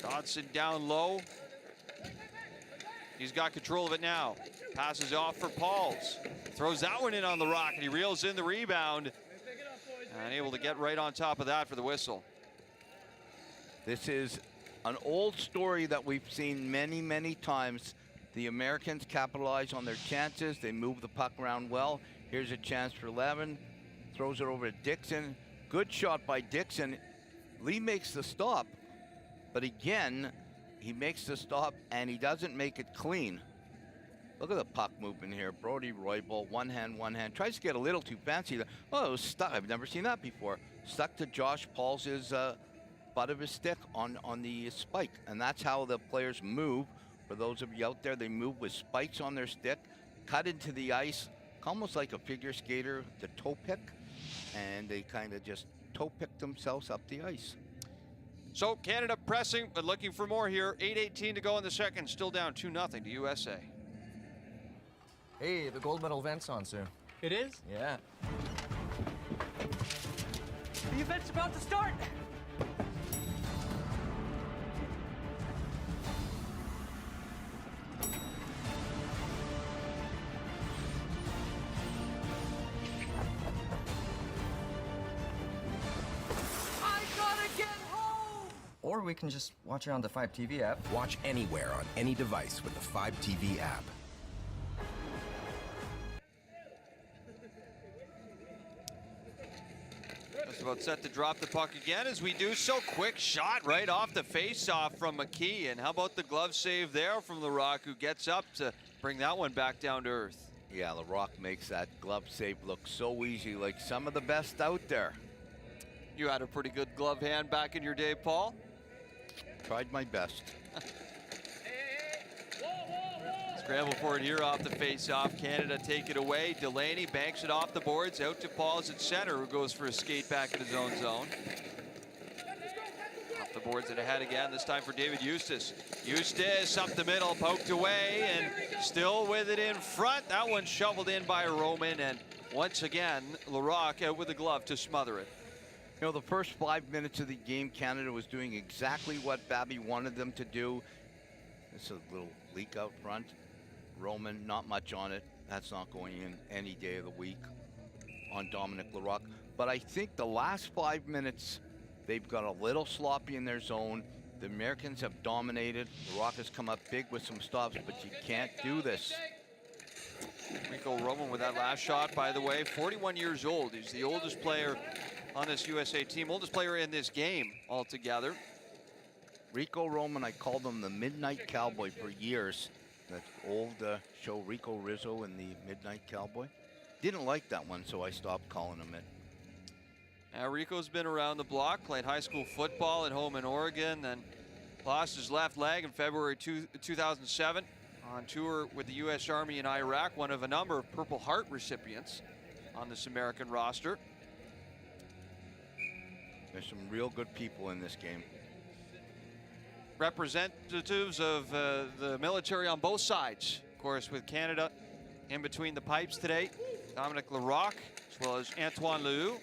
Dodson down low. He's got control of it now. Passes off for Pauls. Throws that one in on the rock, and he reels in the rebound. And able to get right on top of that for the whistle. This is an old story that we've seen many, many times. The Americans capitalize on their chances. They move the puck around well. Here's a chance for Levin. Throws it over to Dixon. Good shot by Dixon. Lee makes the stop. But again, he makes the stop and he doesn't make it clean. Look at the puck movement here. Brody Roybal, one hand. Tries to get a little too fancy there. Oh, it was stuck. I've never seen that before. Stuck to Josh Paul's butt of his stick on the spike. And that's how the players move. For those of you out there, they move with spikes on their stick, cut into the ice, almost like a figure skater, the toe pick. And they kind of just toe pick themselves up the ice. So Canada pressing, but looking for more here. 8:18 to go in the second. Still down 2-0 to USA. Hey, the gold medal event's on soon. It is? Yeah. The event's about to start! Or we can just watch it on the 5TV app. Watch anywhere on any device with the 5TV app. Just about set to drop the puck again as we do so. Quick shot right off the face-off from McKee. And how about the glove save there from Larocque, who gets up to bring that one back down to earth. Yeah, Larocque makes that glove save look so easy, like some of the best out there. You had a pretty good glove hand back in your day, Paul. Tried my best. Scramble for it here off the face-off. Canada take it away. Delaney banks it off the boards. Out to Pauls at center, who goes for a skate back in his own zone. Off the boards and ahead again, this time for David Eustace. Eustace up the middle, poked away, and still with it in front. That one shoveled in by Roman, and once again, Larocque out with the glove to smother it. You know, the first 5 minutes of the game, Canada was doing exactly what Babby wanted them to do. This is a little leak out front. Roman, not much on it. That's not going in any day of the week on Dominic Larocque. But I think the last 5 minutes, they've got a little sloppy in their zone. The Americans have dominated. Larocque has come up big with some stops, but you can't do this. Rico Roman with that last shot, by the way, 41 years old. He's the oldest player on this USA team, oldest player in this game altogether. Rico Roman, I called him the Midnight Cowboy for years. That old show, Rico Rizzo and the Midnight Cowboy. Didn't like that one, so I stopped calling him it. Rico's been around the block, played high school football at home in Oregon, then lost his left leg in February 2007 on tour with the U.S. Army in Iraq, one of a number of Purple Heart recipients on this American roster. There's some real good people in this game. Representatives of the military on both sides, of course, with Canada in between the pipes today. Dominic Larocque, as well as Antoine Lehoux,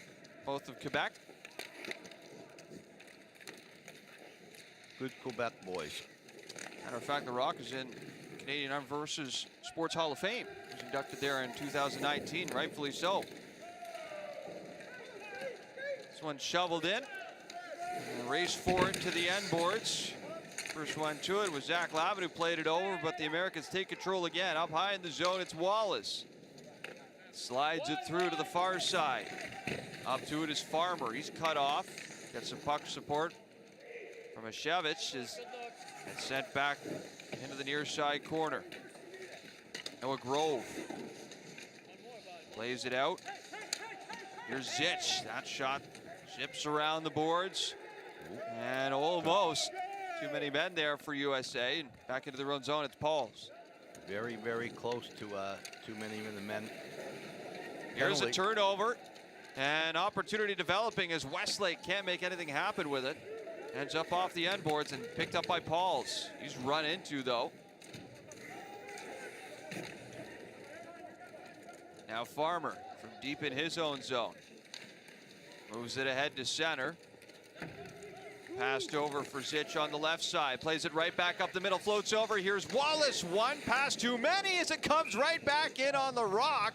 both of Quebec. Good Quebec boys. Matter of fact, Larocque is in Canadian Armed Forces Sports Hall of Fame. He was inducted there in 2019, rightfully so. This one shoveled in. And race forward to the end boards. First one to it was Zach Lavin, who played it over, but the Americans take control again. Up high in the zone, it's Wallace. Slides it through to the far side. Up to it is Farmer. He's cut off. Gets some puck support from Ashevich. And sent back into the near side corner. Noah Grove plays it out. Here's Zitch. That shot zips around the boards. And almost too many men there for USA. And back into their own zone, it's Pauls. Very, very close to too many of the men. Here's a turnover. And opportunity developing as Westlake can't make anything happen with it. Ends up off the end boards and picked up by Pauls. He's run into, though. Now Farmer from deep in his own zone. Moves it ahead to center. Passed over for Zitch on the left side. Plays it right back up the middle. Floats over. Here's Wallace. One pass too many as it comes right back in on the rock.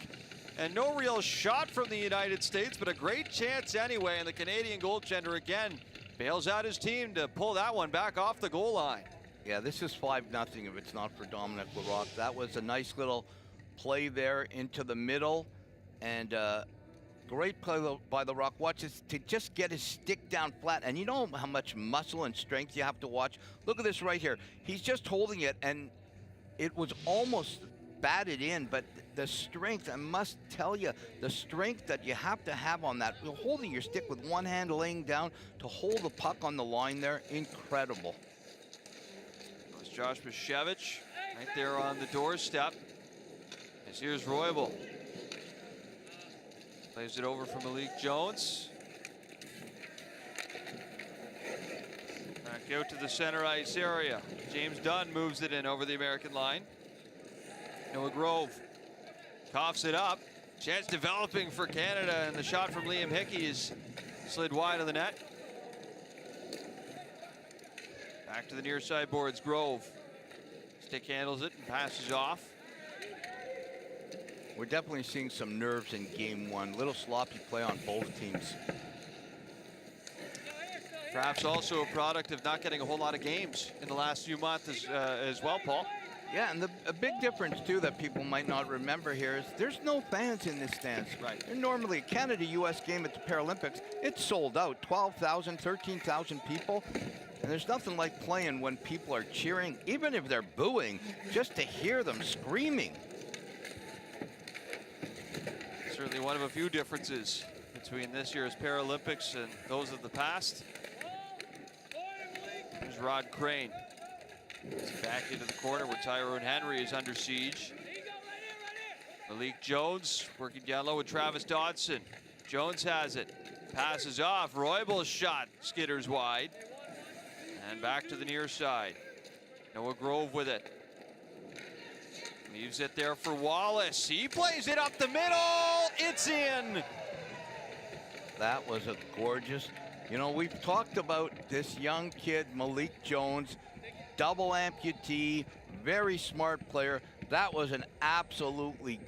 And no real shot from the United States, but a great chance anyway. And the Canadian goaltender again bails out his team to pull that one back off the goal line. Yeah, this is 5-0 if it's not for Dominic Larocque. That was a nice little play there into the middle. And great play by Larocque. Watch this, to just get his stick down flat. And you know how much muscle and strength you have to watch? Look at this right here. He's just holding it, and it was almost batted in, but the strength, I must tell you, the strength that you have to have on that, holding your stick with one hand laying down to hold the puck on the line there, incredible. It's Josh Mashevich right there on the doorstep. As here's Roybal. Plays it over for Malik Jones. Back out to the center ice area. James Dunn moves it in over the American line. Noah Grove coughs it up. Chance developing for Canada, and the shot from Liam Hickey is slid wide of the net. Back to the near side boards, Grove. Stick handles it and passes off. We're definitely seeing some nerves in game one. Little sloppy play on both teams. Perhaps also a product of not getting a whole lot of games in the last few months as well, Paul. Yeah, and a big difference, too, that people might not remember here is there's no fans in this stands. Right. And normally, a Canada-U.S. game at the Paralympics, it's sold out. 12,000, 13,000 people. And there's nothing like playing when people are cheering, even if they're booing, just to hear them screaming. Certainly one of a few differences between this year's Paralympics and those of the past. There's Rod Crane. He's back into the corner where Tyrone Henry is under siege. Malik Jones working down low with Travis Dodson. Jones has it. Passes off. Roybal's shot skitters wide. And back to the near side. Noah Grove with it. Leaves it there for Wallace. He plays it up the middle. It's in. That was a gorgeous, you know, we've talked about this young kid, Malik Jones, double amputee, very smart player. That was an absolutely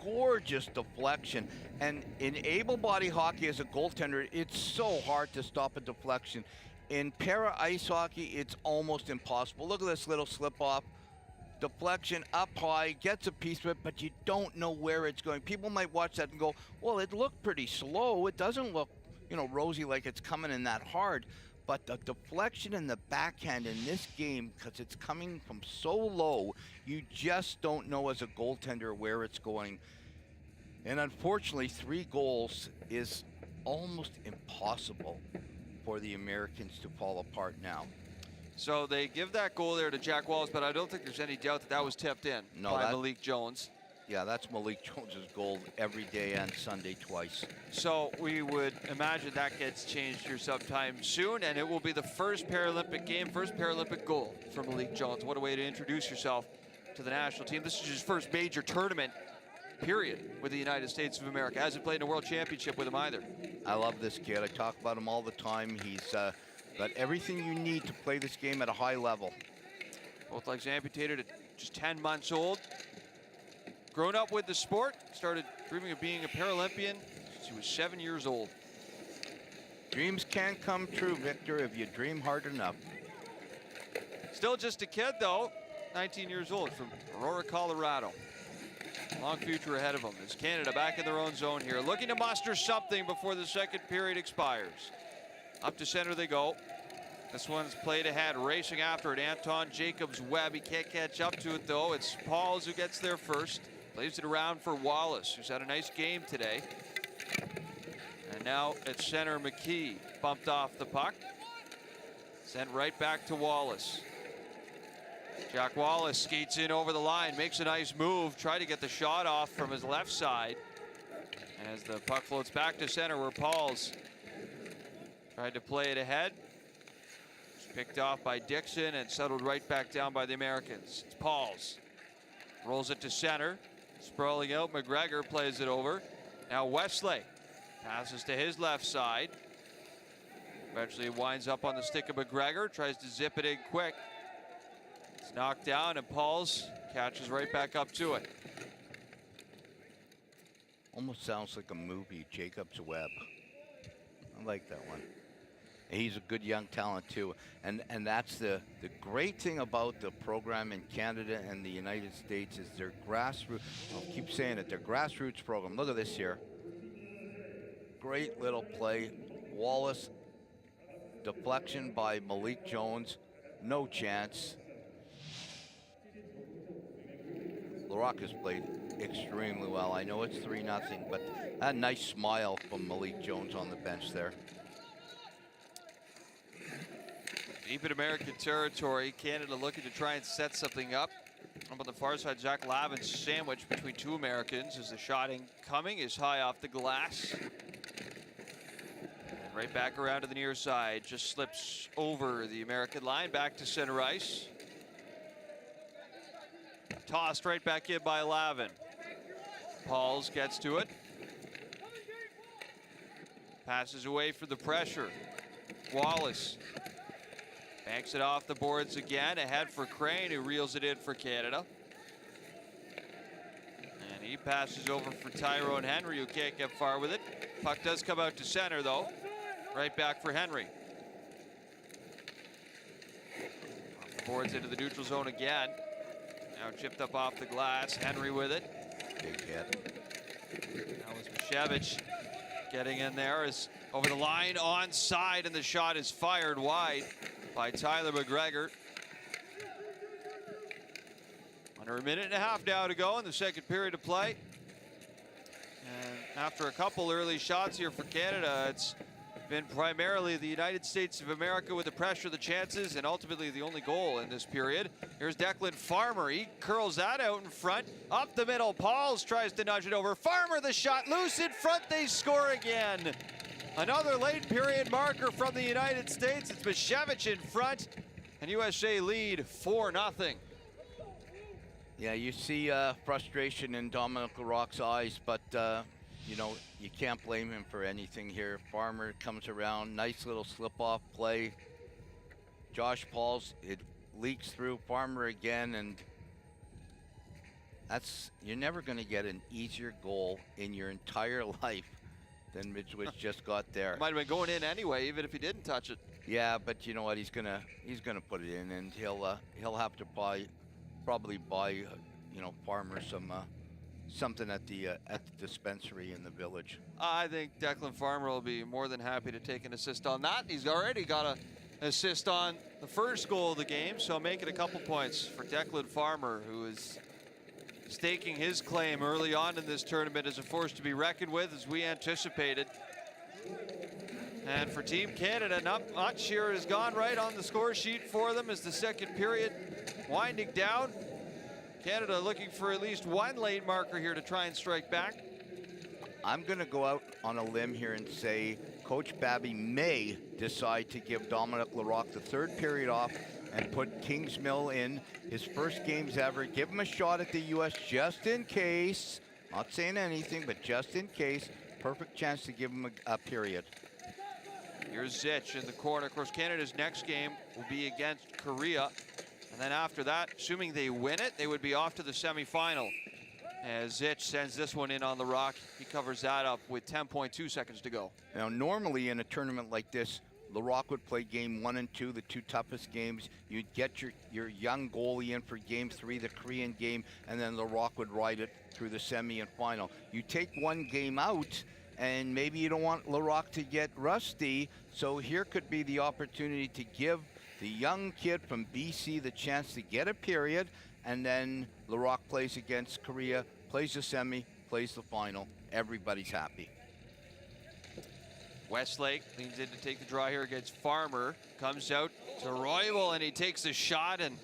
gorgeous deflection. And in able-body hockey as a goaltender, it's so hard to stop a deflection. In para ice hockey, it's almost impossible. Look at this little slip-off. Deflection up high, gets a piece of it, but you don't know where it's going. People might watch that and go, well, it looked pretty slow. It doesn't look, you know, rosy like it's coming in that hard. But the deflection and the backhand in this game, because it's coming from so low, you just don't know as a goaltender where it's going. And unfortunately, 3 goals is almost impossible for the Americans to fall apart now. So they give that goal there to Jack Wallace, but I don't think there's any doubt that that was tipped in by Malik Jones. Yeah, that's Malik Jones's goal every day and Sunday twice. So we would imagine that gets changed here sometime soon, and it will be the first Paralympic game, first Paralympic goal for Malik Jones. What a way to introduce yourself to the national team. This is his first major tournament, period, with the United States of America. Hasn't played in a world championship with him either. I love this kid. I talk about him all the time. He's got everything you need to play this game at a high level. Both legs amputated at just 10 months old. Grown up with the sport, started dreaming of being a Paralympian since he was 7 years old. Dreams can come true, Victor, if you dream hard enough. Still just a kid, though, 19 years old, from Aurora, Colorado. Long future ahead of him as Canada back in their own zone here, looking to muster something before the second period expires. Up to center they go. This one's played ahead, racing after it. Anton Jacobs-Webb, he can't catch up to it, though. It's Pauls who gets there first. Plays it around for Wallace, who's had a nice game today. And now at center, McKee bumped off the puck. Sent right back to Wallace. Jack Wallace skates in over the line, makes a nice move, tried to get the shot off from his left side. As the puck floats back to center where Pauls tried to play it ahead. It's picked off by Dixon and settled right back down by the Americans. It's Pauls. Rolls it to center. Sprawling out, McGregor plays it over. Now Wesley passes to his left side. Eventually winds up on the stick of McGregor, tries to zip it in quick. It's knocked down and Pauls catches right back up to it. Almost sounds like a movie, Jacob's Web. I like that one. He's a good young talent too, and that's the great thing about the program in Canada and the United States is their grassroots. I'll keep saying it, their grassroots program. Look at this here. Great little play. Wallace, deflection by Malik Jones, no chance. LaRock has played extremely well. I know it's 3-0, but a nice smile from Malik Jones on the bench there. Deep in American territory, Canada looking to try and set something up. On the far side, Zach Lavin sandwiched between 2 Americans as the shot incoming is high off the glass. And right back around to the near side, just slips over the American line, back to center ice. Tossed right back in by Lavin. Pauls gets to it. Passes away for the pressure. Wallace banks it off the boards again, ahead for Crane, who reels it in for Canada. And he passes over for Tyrone Henry, who can't get far with it. Puck does come out to center, though. Right back for Henry. Off the boards into the neutral zone again. Now chipped up off the glass. Henry with it. Big hit. Now is Mashevich getting in there. Is over the line, onside, and the shot is fired wide by Tyler McGregor. Under a minute and a half now to go in the second period of play. And after a couple early shots here for Canada, it's been primarily the United States of America with the pressure, the chances, and ultimately the only goal in this period. Here's Declan Farmer. He curls that out in front. Up the middle, Pauls tries to nudge it over. Farmer, the shot loose in front. They score again. Another late period marker from the United States. It's Mashevich in front, and USA lead 4-0. Yeah, you see frustration in Dominic Larocque's eyes, but you know, you can't blame him for anything here. Farmer comes around, nice little slip-off play. Josh Pauls, it leaks through. Farmer again, and you're never going to get an easier goal in your entire life than Midgewitz just got there. Might have been going in anyway, even if he didn't touch it. Yeah, but you know what? He's gonna put it in, and he'll have to probably buy you know, Farmer something at the dispensary in the village. I think Declan Farmer will be more than happy to take an assist on that. He's already got an assist on the first goal of the game, so make it a couple points for Declan Farmer, who is staking his claim early on in this tournament as a force to be reckoned with, as we anticipated. And for Team Canada, not much here has gone right on the score sheet for them as the second period winding down. Canada looking for at least one late marker here to try and strike back. I'm going to go out on a limb here and say Coach Babby may decide to give Dominic Larocque the third period off and put Kingsmill in his first games ever. Give him a shot at the U.S. just in case. Not saying anything, but just in case. Perfect chance to give him a period. Here's Zich in the corner. Of course, Canada's next game will be against Korea. And then after that, assuming they win it, they would be off to the semifinal. As Zich sends this one in on the rock. He covers that up with 10.2 seconds to go. Now, normally in a tournament like this, Larocque would play game 1 and 2, the two toughest games. You'd get your young goalie in for game 3, the Korean game, and then Larocque would ride it through the semi and final. You take one game out, and maybe you don't want Larocque to get rusty, so here could be the opportunity to give the young kid from BC the chance to get a period, and then Larocque plays against Korea, plays the semi, plays the final. Everybody's happy. Westlake leans in to take the draw here against Farmer. Comes out to Roybal, and he takes the shot, and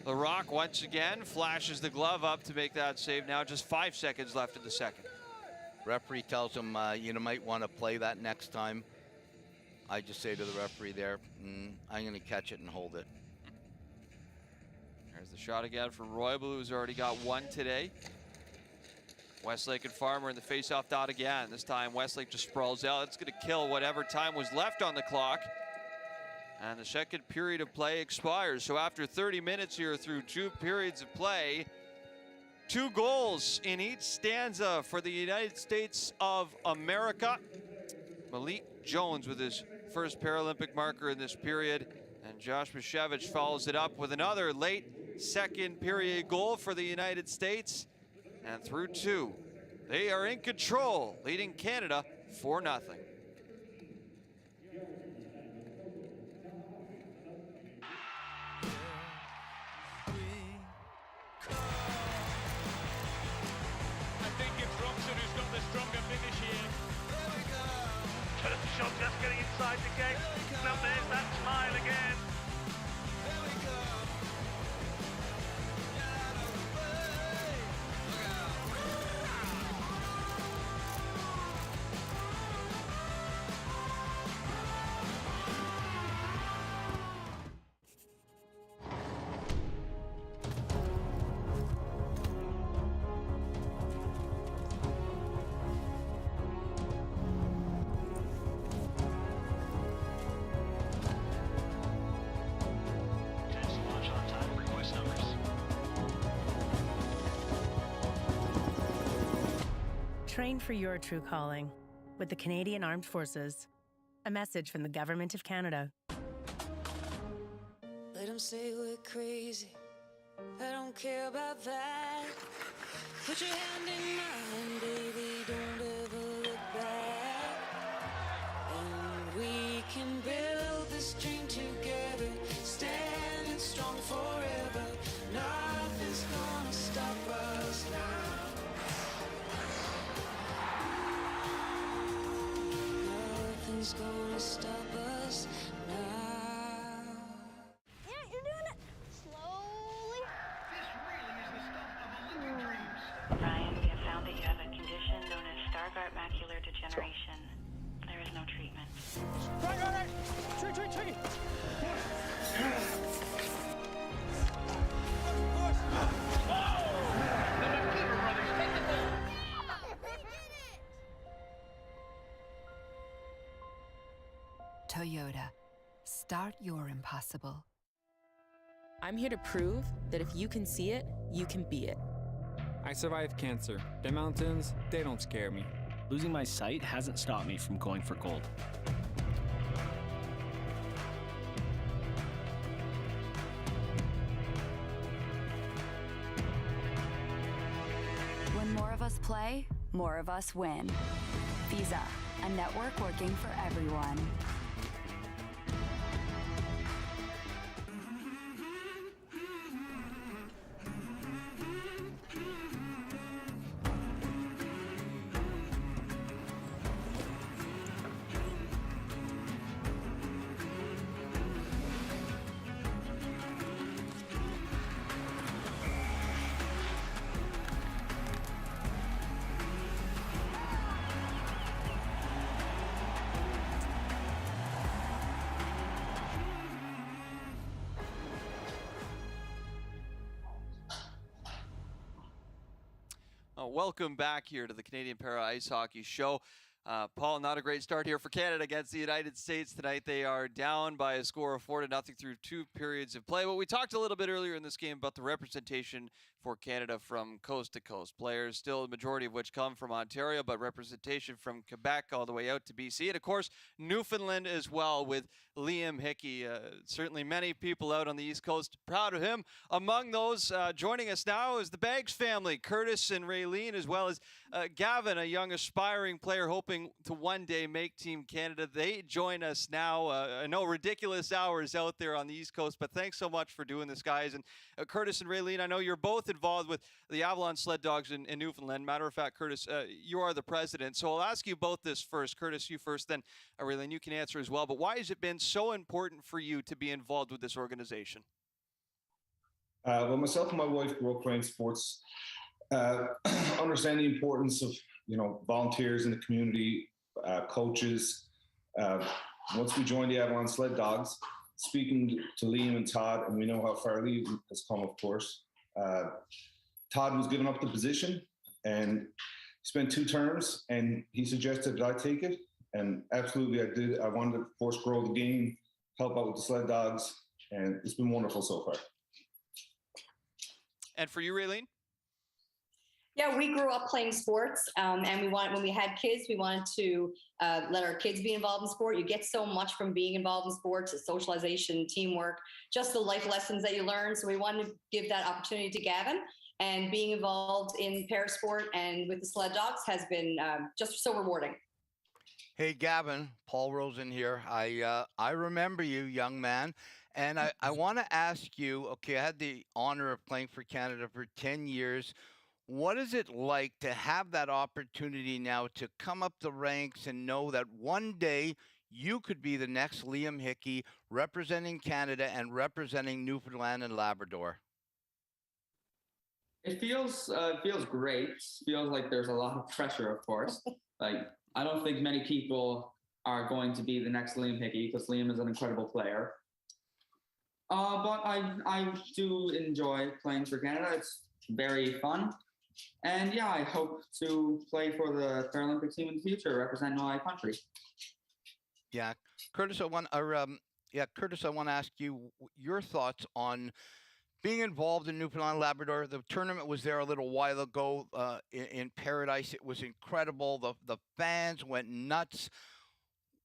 Larocque once again flashes the glove up to make that save. Now just 5 seconds left in the second. Referee tells him, you might want to play that next time. I just say to the referee there, I'm going to catch it and hold it. There's the shot again for Roybal, who's already got one today. Westlake and Farmer in the face-off dot again. This time Westlake just sprawls out. It's going to kill whatever time was left on the clock. And the second period of play expires. So after 30 minutes here through 2 periods of play, 2 goals in each stanza for the United States of America. Malik Jones with his first Paralympic marker in this period. And Josh Mashevich follows it up with another late second period goal for the United States. And through 2, they are in control, leading Canada 4-0. Shot just getting inside the gate. Now there's that smile again. Train for your true calling with the Canadian Armed Forces. A message from the Government of Canada. Let them say we're crazy, I don't care about that. Put your hand in mine, baby, don't ever look back. And we can build this dream together, standing strong forever. Nothing's gonna stop us now. Nothing's gonna stop us now. Yeah, you're doing it slowly. This really is the stuff of Olympic dreams. Ryan, we have found that you have a condition known as Stargardt macular degeneration. There is no treatment. Right. Tricky. Toyota. Start your impossible. I'm here to prove that if you can see it, you can be it. I survived cancer. The mountains, they don't scare me. Losing my sight hasn't stopped me from going for gold. When more of us play, more of us win. Visa, a network working for everyone. Welcome back here to the Canadian Para Ice Hockey Show. Paul, not a great start here for Canada against the United States tonight. They are down by a score of 4-0 through 2 periods of play. But we talked a little bit earlier in this game about the representation for Canada from coast to coast. Players, still the majority of which come from Ontario, but representation from Quebec all the way out to BC. And, of course, Newfoundland as well with Liam Hickey. Certainly many people out on the East Coast proud of him. Among those joining us now is the Baggs family, Curtis and Raylene, as well as Gavin, a young aspiring player hoping to one day make Team Canada. They join us now. I know ridiculous hours out there on the East Coast, but thanks so much for doing this, guys. And Curtis and Raylene, I know you're both involved with the Avalon Sled Dogs in Newfoundland. Matter of fact, Curtis, you are the president. So I'll ask you both this first. Curtis, you first, then Raylene, you can answer as well. But why has it been so important for you to be involved with this organization? Well, myself and my wife grew up playing sports. Understand the importance of volunteers in the community, coaches. Once we joined the Avalon Sled Dogs, speaking to Liam and Todd, and we know how far Liam has come, of course. Todd was giving up the position and spent 2 terms, and he suggested that I take it, and absolutely I did. I wanted to, of course, grow the game, help out with the Sled Dogs, and it's been wonderful so far. And for you, Raylene? Yeah, we grew up playing sports, and when we had kids, we wanted to let our kids be involved in sport. You get so much from being involved in sports, the socialization, teamwork, just the life lessons that you learn. So we wanted to give that opportunity to Gavin, and being involved in parasport and with the Sled Dogs has been just so rewarding. Hey, Gavin, Paul Rosen here. I remember you, young man. And I want to ask you, okay, I had the honor of playing for Canada for 10 years. What is it like to have that opportunity now to come up the ranks and know that one day you could be the next Liam Hickey representing Canada and representing Newfoundland and Labrador? It feels great. It feels like there's a lot of pressure, of course. Like, I don't think many people are going to be the next Liam Hickey because Liam is an incredible player. But I do enjoy playing for Canada. It's very fun. And yeah, I hope to play for the Paralympic team in the future, represent my country. Yeah, Curtis, I want to ask you your thoughts on being involved in Newfoundland Labrador. The tournament was there a little while ago in Paradise. It was incredible. The fans went nuts.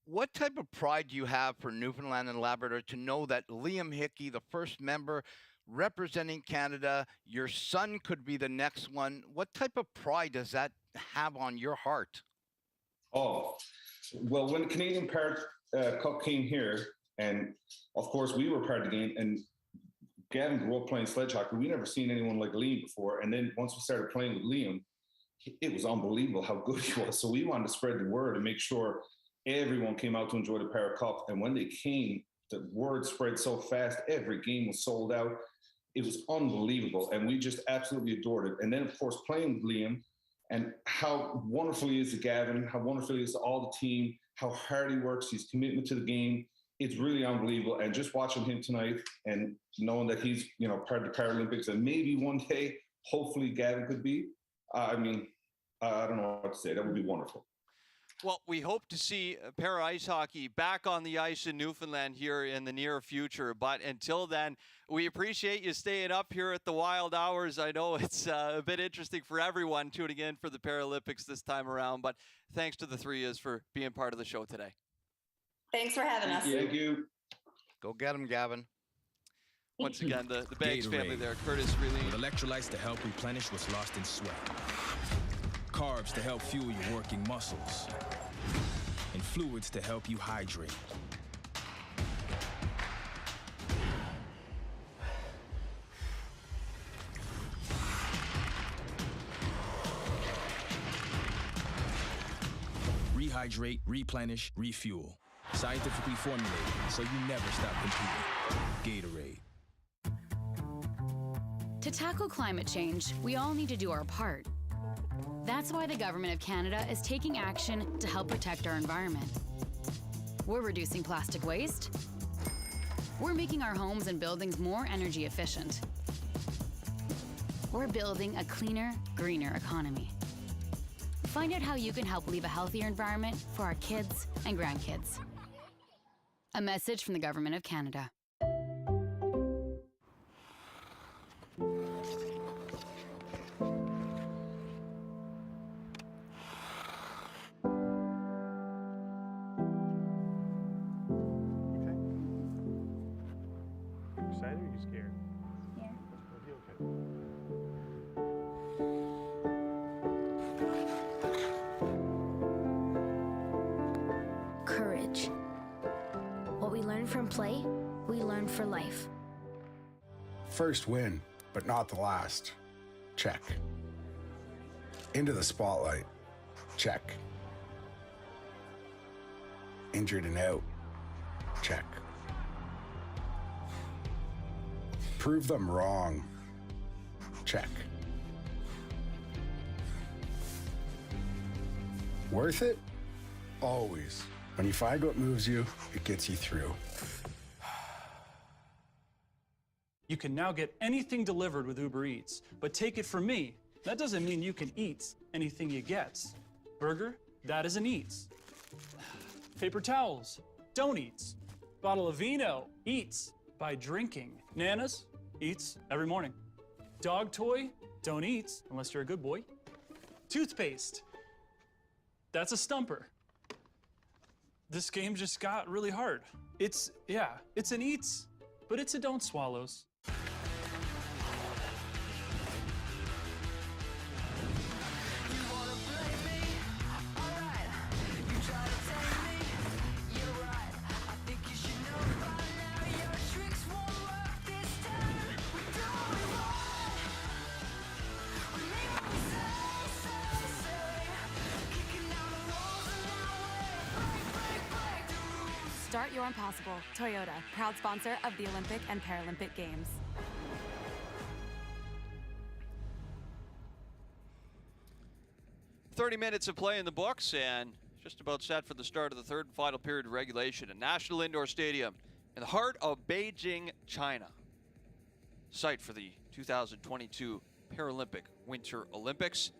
What type of pride do you have for Newfoundland and Labrador to know that Liam Hickey, the first member, representing Canada. Your son could be the next one. What type of pride does that have on your heart? Oh, well, when the Canadian Cup came here, and of course we were part of the game, and Gavin grew up playing sledge hockey. We never seen anyone like Liam before. And then once we started playing with Liam, it was unbelievable how good he was. So we wanted to spread the word and make sure everyone came out to enjoy the Para Cup. And when they came, the word spread so fast. Every game was sold out. It was unbelievable. And we just absolutely adored it. And then, of course, playing with Liam and how wonderful he is to Gavin, how wonderful he is to all the team, how hard he works, his commitment to the game. It's really unbelievable. And just watching him tonight and knowing that he's, part of the Paralympics, and maybe one day, hopefully Gavin could be, I don't know what to say. That would be wonderful. Well, we hope to see para ice hockey back on the ice in Newfoundland here in the near future. But until then, we appreciate you staying up here at the Wild Hours. I know it's a bit interesting for everyone tuning in for the Paralympics this time around. But thanks to the three of us for being part of the show today. Thanks for having us. Thank you. Go get him, Gavin. Once again, the Banks family there, Curtis really. With electrolytes to help replenish what's lost in sweat. Carbs to help fuel your working muscles. And fluids to help you hydrate. Rehydrate, replenish, refuel. Scientifically formulated, so you never stop competing. Gatorade. To tackle climate change, we all need to do our part. That's why the Government of Canada is taking action to help protect our environment. We're reducing plastic waste. We're making our homes and buildings more energy efficient. We're building a cleaner, greener economy. Find out how you can help leave a healthier environment for our kids and grandkids. A message from the Government of Canada. Excited or are you scared? Yeah. Are you okay? Courage. What we learn from play, we learn for life. First win, but not the last. Check. Into the spotlight. Check. Injured and out. Check. Prove them wrong. Check. Worth it? Always. When you find what moves you, it gets you through. You can now get anything delivered with Uber Eats, but take it from me, that doesn't mean you can eat anything you get. Burger, that is an eats. Paper towels, don't eats. Bottle of vino, eats by drinking. Nanas, eats every morning. Dog toy, don't eat unless you're a good boy. Toothpaste, that's a stumper. This game just got really hard. It's an eats, but it's a don't swallows. Start your impossible. Toyota, proud sponsor of the Olympic and Paralympic Games. "30 minutes of play in the books and just about set for the start of the third and final period of regulation at National Indoor Stadium in the heart of Beijing, China. Site for the 2022 Paralympic Winter Olympics.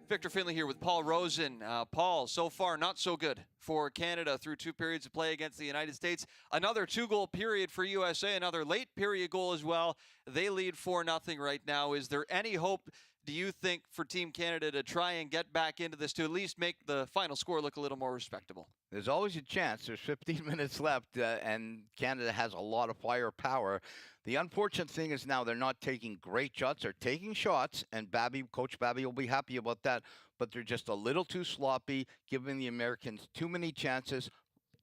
Victor Finley here with Paul Rosen. Paul, so far not so good for Canada through 2 periods of play against the United States. Another 2-goal period for USA, another late period goal as well. They lead 4-0 right now. Is there any hope do you think for Team Canada to try and get back into this to at least make the final score look a little more respectable? There's always a chance. There's 15 minutes left, and Canada has a lot of firepower. The unfortunate thing is now they're not taking great shots. They're taking shots, and Coach Babby will be happy about that, but they're just a little too sloppy, giving the Americans too many chances.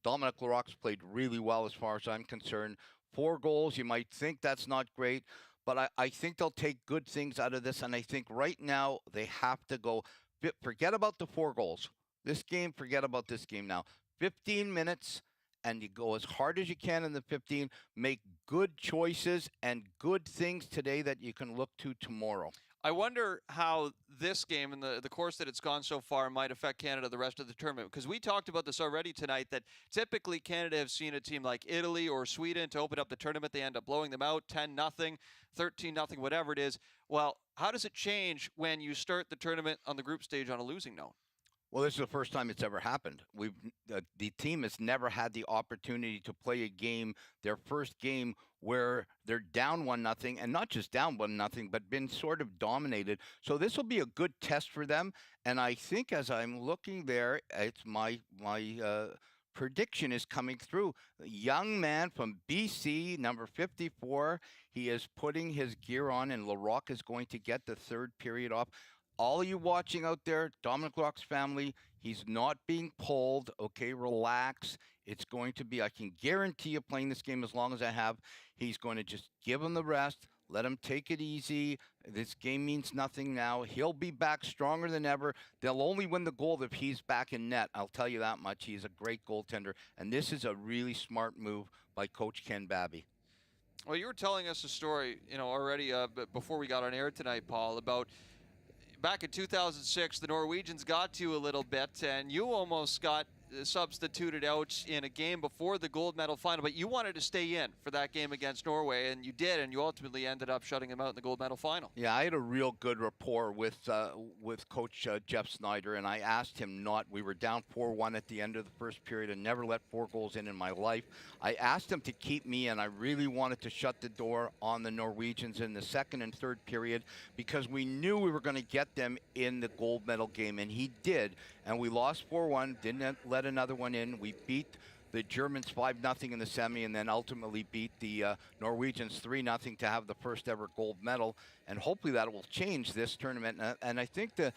Dominic Larocque's played really well as far as I'm concerned. 4 goals, you might think that's not great, but I think they'll take good things out of this, and I think right now they have to go. Forget about the 4 goals. This game, forget about this game now. 15 minutes, and you go as hard as you can in the 15. Make good choices and good things today that you can look to tomorrow. I wonder how this game and the course that it's gone so far might affect Canada the rest of the tournament. Because we talked about this already tonight, that typically Canada have seen a team like Italy or Sweden to open up the tournament. They end up blowing them out 10-0, 13-0, whatever it is. Well, how does it change when you start the tournament on the group stage on a losing note? Well, this is the first time it's ever happened. The team has never had the opportunity to play a game, their first game, where they're down 1-0, and not just down 1-0, but been sort of dominated. So this will be a good test for them. And I think as I'm looking there, it's my prediction is coming through. A young man from BC, number 54, he is putting his gear on, and Larocque is going to get the 3rd period off. All you watching out there, Dominic Larocque's family, he's not being pulled. Okay, relax. It's going to be, I can guarantee you, playing this game as long as I have, he's going to just give him the rest, let him take it easy. This game means nothing now. He'll be back stronger than ever. They'll only win the goal if he's back in net. I'll tell you that much. He's a great goaltender, and this is a really smart move by Coach Ken Babby. Well, you were telling us a story, already before we got on air tonight, Paul, about back in 2006, the Norwegians got to you a little bit, and you almost got substituted out in a game before the gold medal final, but you wanted to stay in for that game against Norway, and you did, and you ultimately ended up shutting them out in the gold medal final. Yeah, I had a real good rapport with Coach Jeff Snyder, and I asked him not. We were down 4-1 at the end of the first period and never let 4 goals in my life. I asked him to keep me, and I really wanted to shut the door on the Norwegians in the 2nd and 3rd period because we knew we were going to get them in the gold medal game, and he did. And we lost 4-1, didn't let another one in. We beat the Germans 5-0 in the semi, and then ultimately beat the Norwegians 3-0 to have the first ever gold medal. And hopefully that will change this tournament. And I think the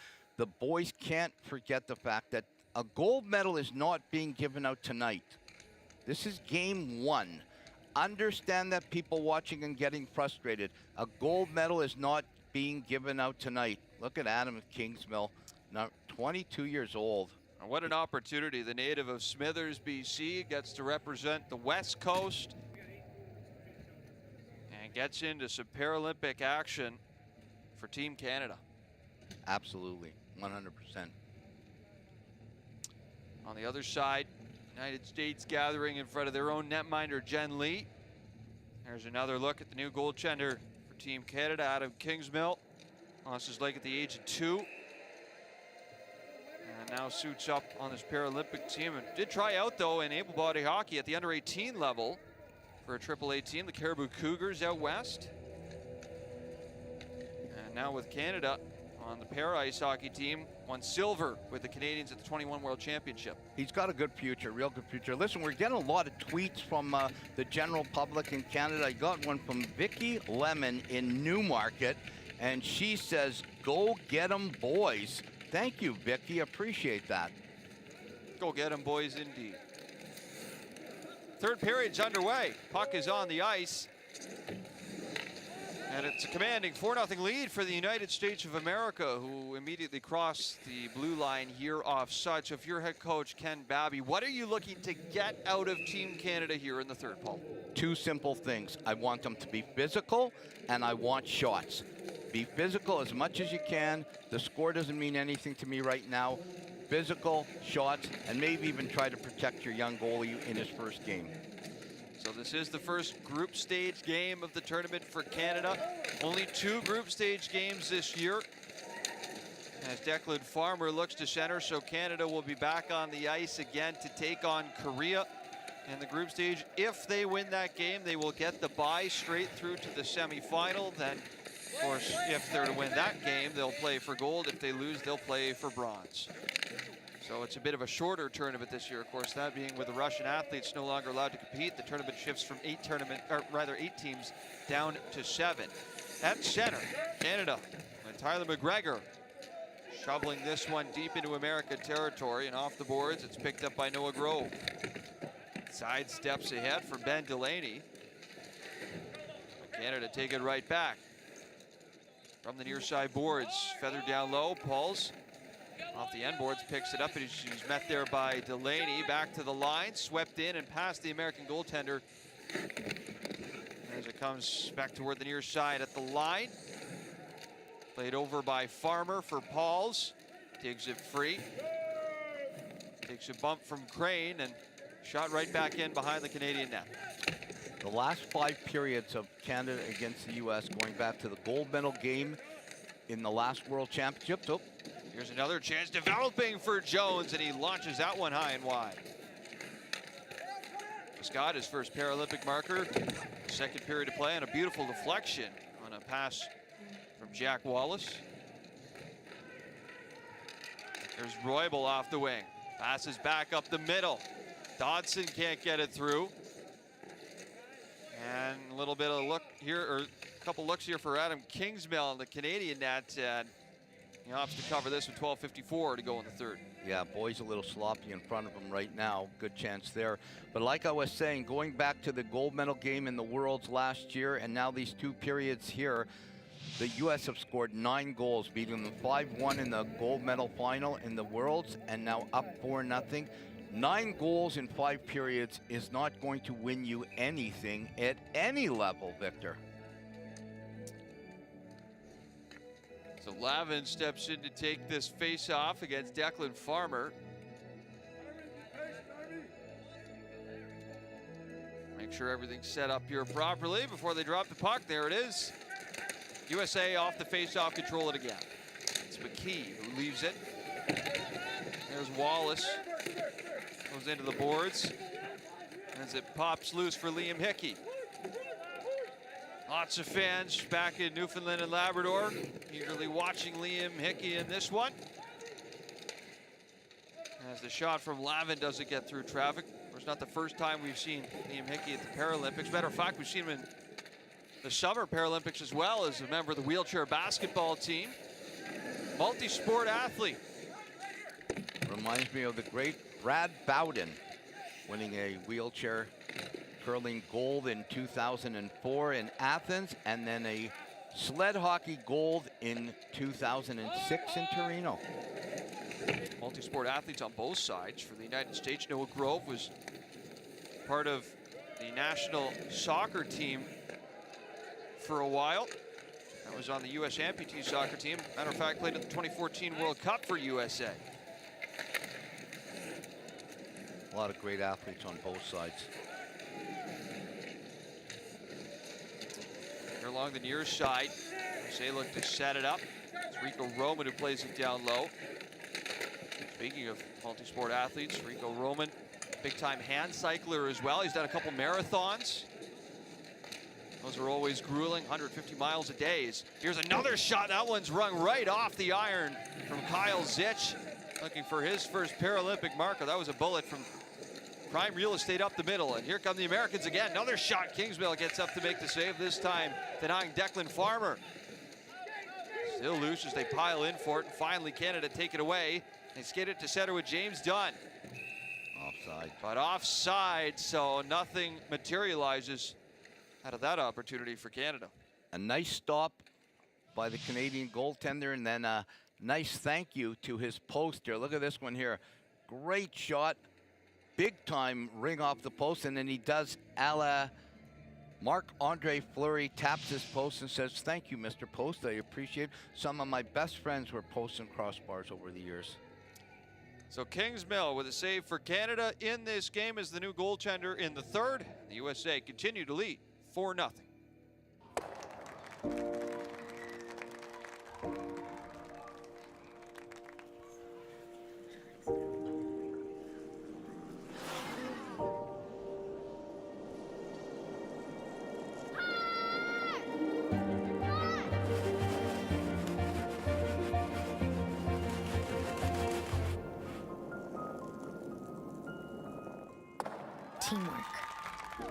boys can't forget the fact that a gold medal is not being given out tonight. This is game 1. Understand that, people watching and getting frustrated. A gold medal is not being given out tonight. Look at Adam Kingsmill, now 22 years old. What an opportunity. The native of Smithers, BC, gets to represent the West Coast and gets into some Paralympic action for Team Canada. Absolutely, 100%. On the other side, United States gathering in front of their own netminder, Jen Lee. There's another look at the new goaltender for Team Canada, Adam Kingsmill. Lost his leg at the age of 2. And now suits up on this Paralympic team. And did try out, though, in able-bodied hockey at the under-18 level for a AAA team, the Caribou Cougars out west. And now with Canada on the para-ice hockey team, won silver with the Canadians at the 21 World Championship. He's got a good future, real good future. Listen, we're getting a lot of tweets from the general public in Canada. I got one from Vicky Lemon in Newmarket, and she says, "Go get 'em, boys." Thank you, Vicky. Appreciate that. Go get 'em, boys, indeed. 3rd period's underway. Puck is on the ice. And it's a commanding 4-0 lead for the United States of America, who immediately crossed the blue line here offside. So if you're head coach Ken Babby, what are you looking to get out of Team Canada here in the 3rd, Paul? 2 simple things. I want them to be physical, and I want shots. Be physical as much as you can. The score doesn't mean anything to me right now. Physical, shots, and maybe even try to protect your young goalie in his first game. So this is the first group stage game of the tournament for Canada. Only 2 group stage games this year. As Declan Farmer looks to center, so Canada will be back on the ice again to take on Korea in the group stage. If they win that game, they will get the bye straight through to the semifinal. Then Of course, if they're to win that game, they'll play for gold. If they lose, they'll play for bronze. So it's a bit of a shorter tournament this year. Of course, that being with the Russian athletes no longer allowed to compete, the tournament shifts from 8 teams down to 7. At center, Canada and Tyler McGregor shoveling this one deep into American territory, and off the boards, it's picked up by Noah Grove. Side steps ahead for Ben Delaney. Canada take it right back. From the near side boards, feathered down low, Pauls off the end boards, picks it up, and he's met there by Delaney. Back to the line, swept in and past the American goaltender as it comes back toward the near side at the line. Played over by Farmer for Pauls. Digs it free. Takes a bump from Crane and shot right back in behind the Canadian net. The last 5 periods of Canada against the U.S. going back to the gold medal game in the last World Championships. Oh. Here's another chance developing for Jones, and he launches that one high and wide. Scott, his first Paralympic marker. Second period of play, and a beautiful deflection on a pass from Jack Wallace. There's Roybal off the wing. Passes back up the middle. Dodson can't get it through. And a little bit of a look here, or a couple looks here for Adam Kingsmill in the Canadian net. And he opts to cover this with 12:54 to go in the third. Yeah, Boy's a little sloppy in front of him right now. Good chance there. But like I was saying, going back to the gold medal game in the Worlds last year, and now these 2 periods here, the U.S. have scored 9 goals, beating them 5-1 in the gold medal final in the Worlds, and now up 4-0. 9 goals in 5 periods is not going to win you anything at any level, Victor. So Lavin steps in to take this face-off against Declan Farmer. Make sure everything's set up here properly before they drop the puck. There it is. USA off the face-off, control it again. It's McKee who leaves it. There's Wallace. Goes into the boards as it pops loose for Liam Hickey. Lots of fans back in Newfoundland and Labrador eagerly watching Liam Hickey in this one. As the shot from Lavin doesn't get through traffic. It's not the first time we've seen Liam Hickey at the Paralympics. Matter of fact, we've seen him in the Summer Paralympics as well as a member of the wheelchair basketball team. Multi-sport athlete. Reminds me of the great Brad Bowden winning a wheelchair curling gold in 2004 in Athens, and then a sled hockey gold in 2006 in Torino. Multi-sport athletes on both sides for the United States. Noah Grove was part of the national soccer team for a while. That was on the U.S. amputee soccer team. Matter of fact, played at the 2014 World Cup for USA. A lot of great athletes on both sides. Here along the near side, they look to set it up. It's Rico Roman who plays it down low. Speaking of multi-sport athletes, Rico Roman, big-time hand cycler as well. He's done a couple marathons. Those are always grueling, 150 miles a day. Here's another shot. That one's rung right off the iron from Kyle Zitch, looking for his first Paralympic marker. That was a bullet from prime real estate up the middle. And here come the Americans again. Another shot. Kingsmill gets up to make the save, this time denying Declan Farmer. Still loose as they pile in for it. And finally, Canada take it away. They skid it to center with James Dunn. Offside. But offside, so nothing materializes out of that opportunity for Canada. A nice stop by the Canadian goaltender, and then a nice thank you to his poster. Look at this one here. Great shot. Big time ring off the post, and then he does a la Marc-Andre Fleury, taps his post and says, "Thank you, Mr. Post. I appreciate it. Some of my best friends were posts and crossbars over the years." So Kingsmill with a save for Canada in this game as the new goaltender in the third. The USA continue to lead 4-0.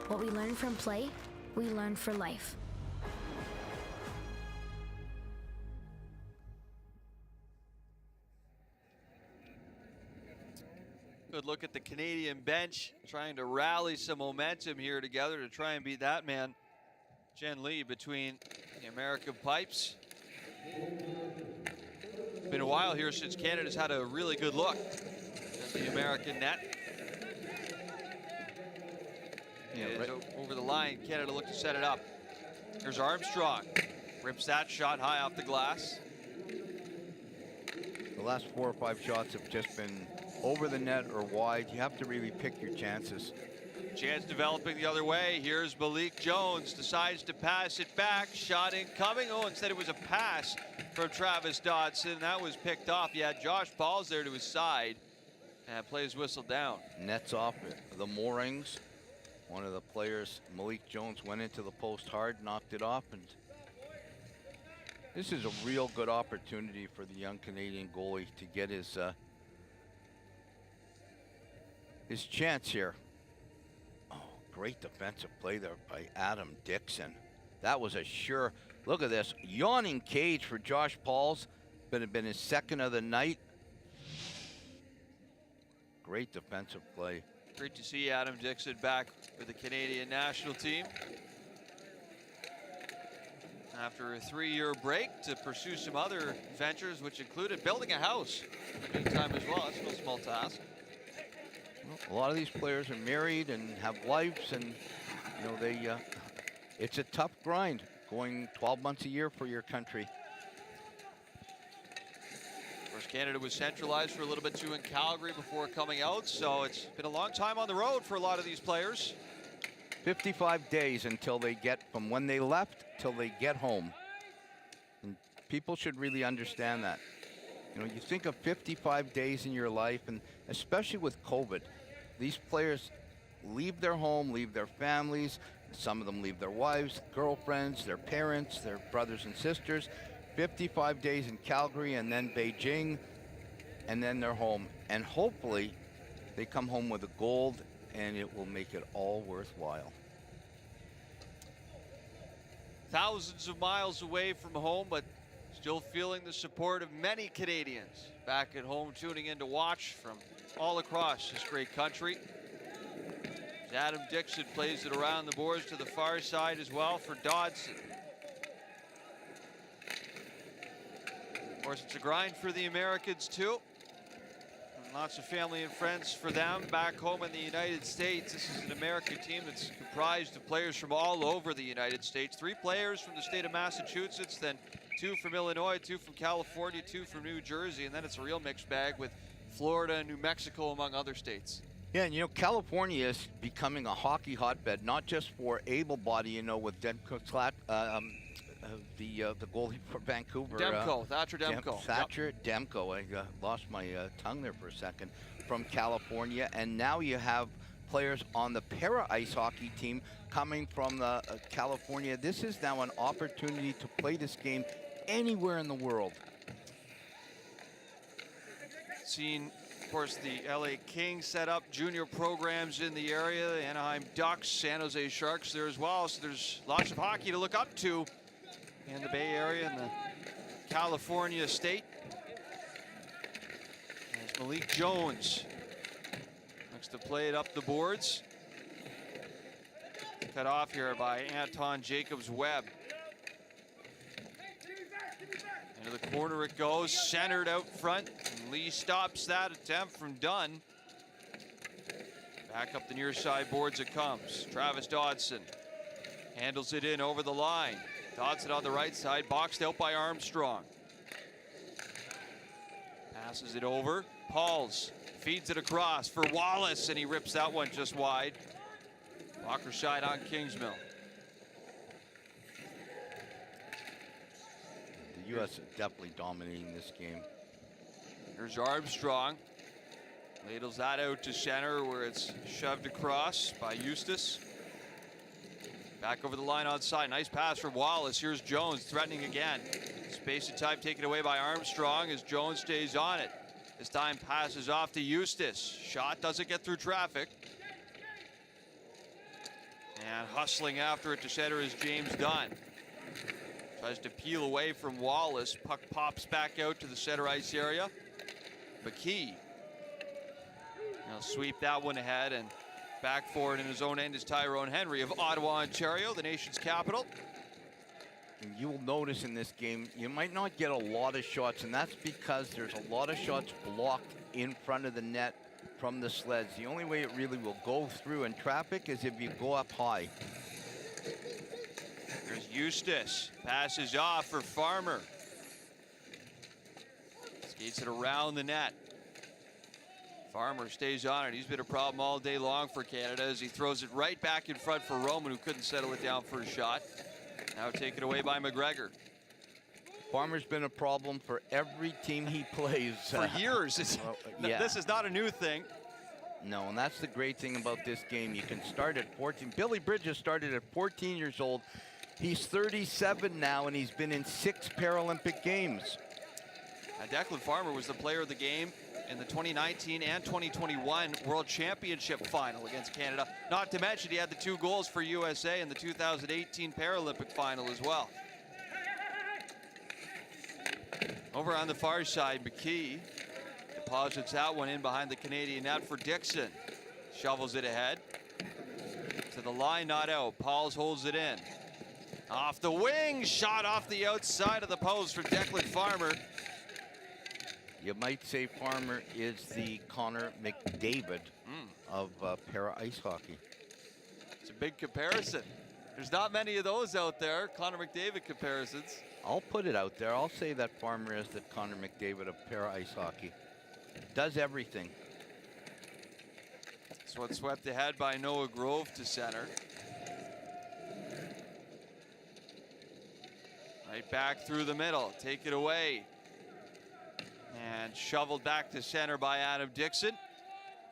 What we learn from play, we learn for life. Good look at the Canadian bench, trying to rally some momentum here together to try and beat that man, Jen Lee, between the American pipes. It's been a while here since Canada's had a really good look at the American net. And over the line, Canada looked to set it up. Here's Armstrong, rips that shot high off the glass. The last 4 or 5 shots have just been over the net or wide. You have to really pick your chances. Chance developing the other way. Here's Malik Jones, decides to pass it back. Shot incoming. Oh, instead it was a pass from Travis Dodson. That was picked off. Yeah, Josh Paul's there to his side and plays whistle down. Nets off the moorings. One of the players, Malik Jones, went into the post hard, knocked it off, and this is a real good opportunity for the young Canadian goalie to get his chance here. Oh, great defensive play there by Adam Dixon. That was a sure, look at this, yawning cage for Josh Pauls. Been his second of the night. Great defensive play. Great to see Adam Dixon back with the Canadian national team after a 3-year break to pursue some other ventures, which included building a house in the meantime as well. That's no small task. Well, a lot of these players are married and have wives, and you know they it's a tough grind going 12 months a year for your country. Of course, Canada was centralized for a little bit too in Calgary before coming out, so it's been a long time on the road for a lot of these players. 55 days until they get from when they left till they get home. And people should really understand that. You know, you think of 55 days in your life, and especially with COVID, these players leave their home, leave their families. Some of them leave their wives, girlfriends, their parents, their brothers and sisters. 55 days in Calgary and then Beijing, and then they're home. And hopefully they come home with a gold, and it will make it all worthwhile. Thousands of miles away from home, but still feeling the support of many Canadians back at home, tuning in to watch from all across this great country. As Adam Dixon plays it around the boards to the far side as well for Dodson. Of course, it's a grind for the Americans too. And lots of family and friends for them back home in the United States. This is an American team that's comprised of players from all over the United States. 3 players from the state of Massachusetts, then 2 from Illinois, 2 from California, 2 from New Jersey, and then it's a real mixed bag with Florida and New Mexico, among other states. Yeah, and you know, California is becoming a hockey hotbed, not just for able-bodied, you know, with Demko, the goalie for Vancouver. Demko, Thatcher Demko. Thatcher Demko. I lost my tongue there for a second. From California, and now you have players on the para ice hockey team coming from California. This is now an opportunity to play this game anywhere in the world. Seen, of course, the LA Kings set up junior programs in the area, the Anaheim Ducks, San Jose Sharks there as well. So there's lots of hockey to look up to in the Bay Area and the California state. There's Malik Jones looks to play it up the boards. Cut off here by Anton Jacobs-Webb. Into the corner it goes, centered out front. And Lee stops that attempt from Dunn. Back up the near side boards it comes. Travis Dodson handles it in over the line. Dodson on the right side, boxed out by Armstrong. Passes it over. Pauls feeds it across for Wallace, and he rips that one just wide. Walker shot on Kingsmill. The U.S. is definitely dominating this game. Here's Armstrong. Ladles that out to center where it's shoved across by Eustace. Back over the line on side. Nice pass from Wallace. Here's Jones threatening again. Space and time taken away by Armstrong as Jones stays on it. This time passes off to Eustace. Shot doesn't get through traffic. And hustling after it to center is James Dunn. Tries to peel away from Wallace. Puck pops back out to the center ice area. McKee. He'll sweep that one ahead, and back forward in his own end is Tyrone Henry of Ottawa, Ontario, the nation's capital. And you will notice in this game, you might not get a lot of shots, and that's because there's a lot of shots blocked in front of the net from the sleds. The only way it really will go through in traffic is if you go up high. There's Eustace, passes off for Farmer. Skates it around the net. Farmer stays on it. He's been a problem all day long for Canada as he throws it right back in front for Roman, who couldn't settle it down for a shot. Now taken away by McGregor. Farmer's been a problem for every team he plays. For years. Yeah. This is not a new thing. No, and that's the great thing about this game. You can start at 14. Billy Bridges started at 14 years old. He's 37 now, and he's been in 6 Paralympic games. Declan Farmer was the player of the game in the 2019 and 2021 World Championship final against Canada. Not to mention he had the 2 goals for USA in the 2018 Paralympic final as well. Over on the far side, McKee deposits that one in behind the Canadian net for Dixon. Shovels it ahead. To the line, not out. Pauls holds it in. Off the wing, shot off the outside of the post for Declan Farmer. You might say Farmer is the Connor McDavid of para ice hockey. It's a big comparison. There's not many of those out there, Connor McDavid comparisons. I'll put it out there. I'll say that Farmer is the Connor McDavid of para ice hockey. Does everything. This one swept ahead by Noah Grove to center. Right back through the middle. Take it away. And shoveled back to center by Adam Dixon.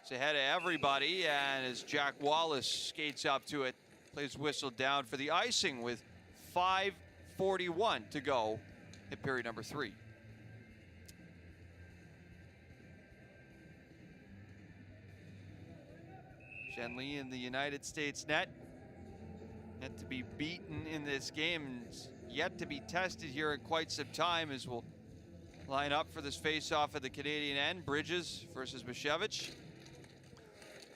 It's ahead of everybody, and as Jack Wallace skates up to it, plays whistle down for the icing with 5:41 to go in period number 3. Shenley in the United States net. Yet to be beaten in this game, yet to be tested here in quite some time, as we'll line up for this face-off at the Canadian end. Bridges versus Bashevich.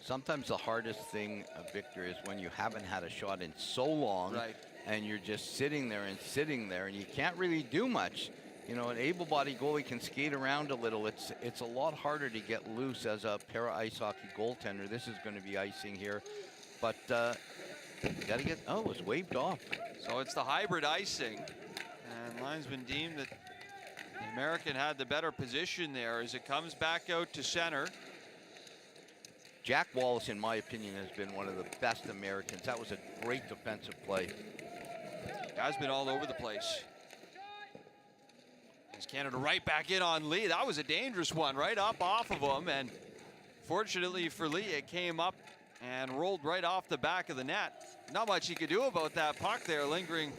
Sometimes the hardest thing, Victor, is when you haven't had a shot in so long, right, and you're just sitting there, and you can't really do much. You know, an able-bodied goalie can skate around a little. It's a lot harder to get loose as a para ice hockey goaltender. This is going to be icing here, but you got to get. Oh, it was waved off. So it's the hybrid icing, and linesman deemed that the American had the better position there as it comes back out to center. Jack Wallace, in my opinion, has been one of the best Americans. That was a great defensive play. Has been all over the place. As Canada right back in on Lee. That was a dangerous one, right up off of him, and fortunately for Lee, it came up and rolled right off the back of the net. Not much he could do about that puck there, lingering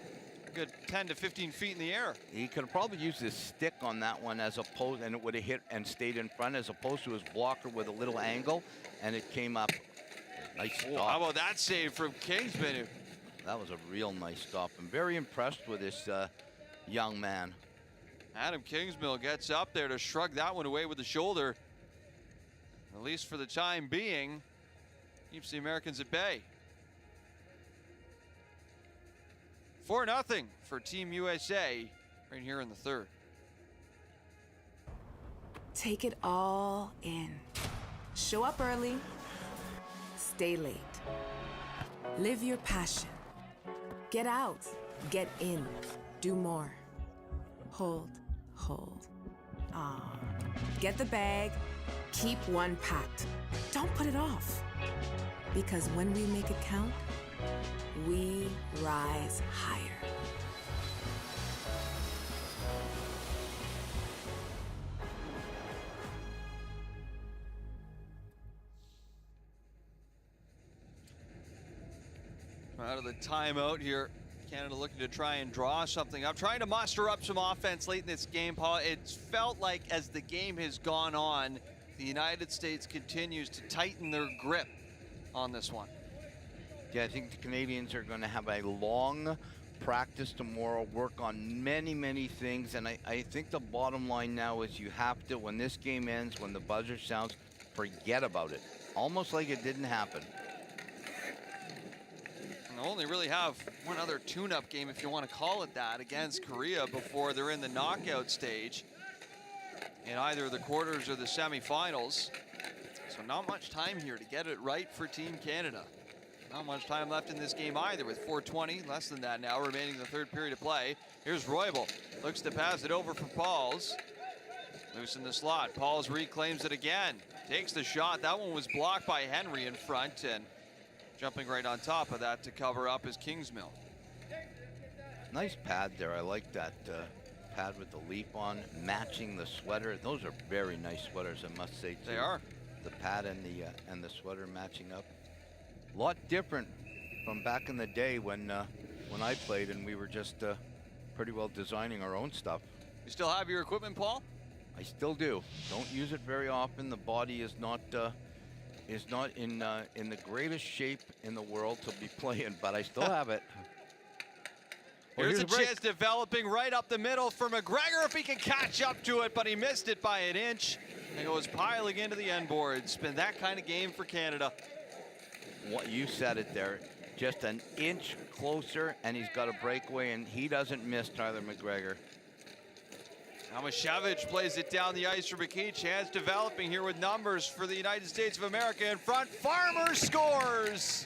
a good 10 to 15 feet in the air. He could have probably used his stick on that one as opposed, and it would have hit and stayed in front, as opposed to his blocker with a little angle, and it came up. Nice stop. How about that save from Kingsman? That was a real nice stop. I'm very impressed with this young man. Adam Kingsmill gets up there to shrug that one away with the shoulder. At least for the time being, keeps the Americans at bay. 4-0 for Team USA right here in the third. Take it all in. Show up early, stay late. Live your passion. Get out, get in, do more. Hold. Get the bag, keep one packed. Don't put it off. Because when we make it count, we rise higher. Out of the timeout here. Canada looking to try and draw something up, trying to muster up some offense late in this game, Paul. It's felt like as the game has gone on, the United States continues to tighten their grip on this one. Yeah, I think the Canadians are going to have a long practice tomorrow, work on many, many things. And I think the bottom line now is you have to, when this game ends, when the buzzer sounds, forget about it. Almost like it didn't happen. And they'll only really have one other tune-up game, if you want to call it that, against Korea before they're in the knockout stage in either the quarters or the semifinals. So not much time here to get it right for Team Canada. Not much time left in this game either, with 4:20, less than that now, remaining in the third period of play. Here's Roybal, looks to pass it over for Pauls. Loose in the slot, Pauls reclaims it again. Takes the shot, that one was blocked by Henry in front, and jumping right on top of that to cover up is Kingsmill. Nice pad there, I like that pad with the leaf on, matching the sweater. Those are very nice sweaters, I must say, too. They are. The pad and the sweater matching up. A lot different from back in the day when I played and we were just pretty well designing our own stuff. You still have your equipment, Paul? I still do. Don't use it very often. The body is not in the greatest shape in the world to be playing, but I still have it. Here's a chance developing right up the middle for McGregor if he can catch up to it, but he missed it by an inch. And goes piling into the end board. It's been that kind of game for Canada. What you said it there, just an inch closer, and he's got a breakaway, and he doesn't miss Tyler McGregor. Amashevich plays it down the ice for McKee. Chance developing here with numbers for the United States of America in front. Farmer scores!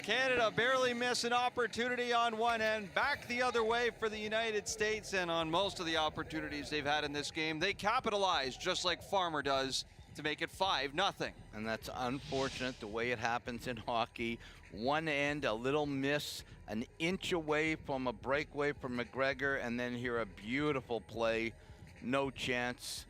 Canada barely miss an opportunity on one end, back the other way for the United States, and on most of the opportunities they've had in this game, they capitalize just like Farmer does to make it 5-0. And that's unfortunate the way it happens in hockey. One end, a little miss, an inch away from a breakaway from McGregor, and then here a beautiful play. No chance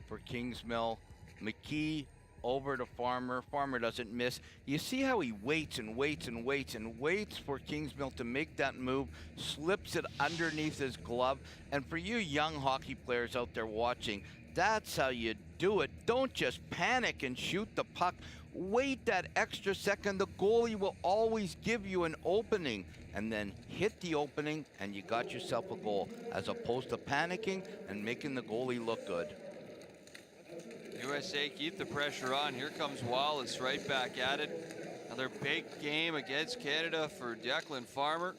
for Kingsmill. McKee over to Farmer. Farmer doesn't miss. You see how he waits and waits and waits and waits for Kingsmill to make that move, slips it underneath his glove. And for you young hockey players out there watching, that's how you do it. Don't just panic and shoot the puck. Wait that extra second. The goalie will always give you an opening, and then hit the opening and you got yourself a goal, as opposed to panicking and making the goalie look good. USA keep the pressure on. Here comes Wallace right back at it. Another big game against Canada for Declan Farmer.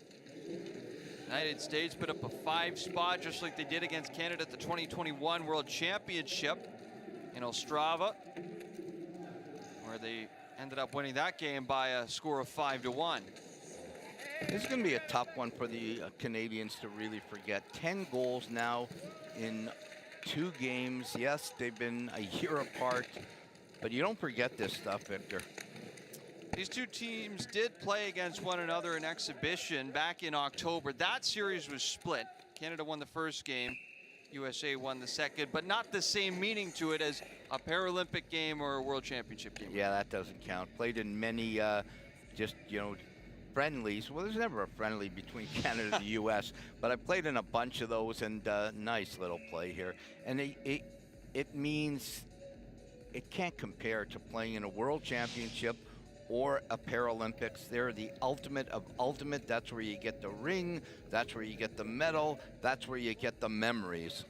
United States put up a 5 spot just like they did against Canada at the 2021 World Championship in Ostrava, where they ended up winning that game by a score of 5-1. This is going to be a tough one for the Canadians to really forget. 10 goals now in 2 games. Yes, they've been a year apart, but you don't forget this stuff, Victor. These two teams did play against one another in exhibition back in October. That series was split. Canada won the first game, USA won the second, but not the same meaning to it as a Paralympic game or a World Championship game. Yeah, that doesn't count. Played in many just, you know, friendlies. Well, there's never a friendly between Canada and the U.S., but I played in a bunch of those, and nice little play here. And it means it can't compare to playing in a World Championship or a Paralympics. They're the ultimate of ultimate. That's where you get the ring. That's where you get the medal. That's where you get the memories.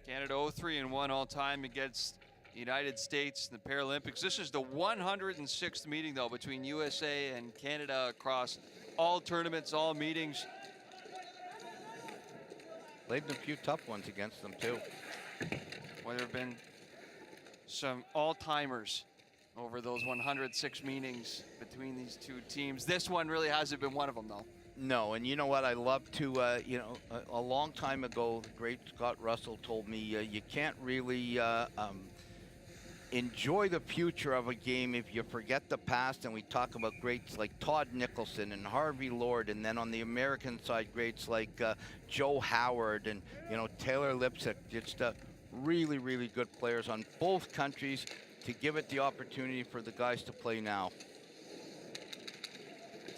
Canada 0-3-1 all time against the United States in the Paralympics. This is the 106th meeting, though, between USA and Canada across all tournaments, all meetings. Played a few tough ones against them, too. Well, there have been some all-timers over those 106 meetings between these two teams. This one really hasn't been one of them, though. No, and you know what? I love to, you know, a long time ago, the great Scott Russell told me you can't really enjoy the future of a game if you forget the past. And we talk about greats like Todd Nicholson and Harvey Lord, and then on the American side, greats like Joe Howard and, you know, Taylor Lipsick. Just really, really good players on both countries to give it the opportunity for the guys to play now.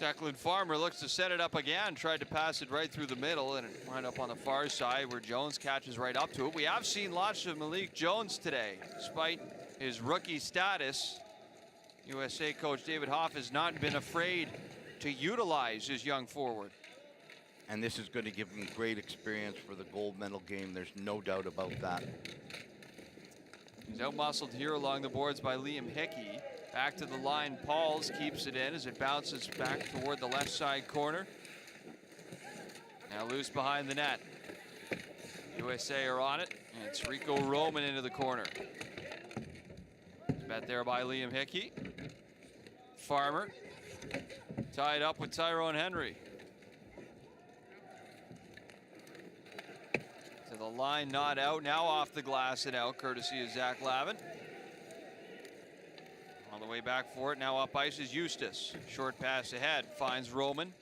Declan Farmer looks to set it up again, tried to pass it right through the middle, and it wound up on the far side where Jones catches right up to it. We have seen lots of Malik Jones today, despite his rookie status. USA coach David Hoff has not been afraid to utilize his young forward. And this is going to give him great experience for the gold medal game. There's no doubt about that. He's out-muscled here along the boards by Liam Hickey. Back to the line, Pauls keeps it in as it bounces back toward the left side corner. Now loose behind the net. USA are on it, and it's Rico Roman into the corner. Bet there by Liam Hickey. Farmer tied up with Tyrone Henry. To the line, not out. Now off the glass and out, courtesy of Zach Lavin. On the way back for it, now up ice is Eustace. Short pass ahead, finds Roman.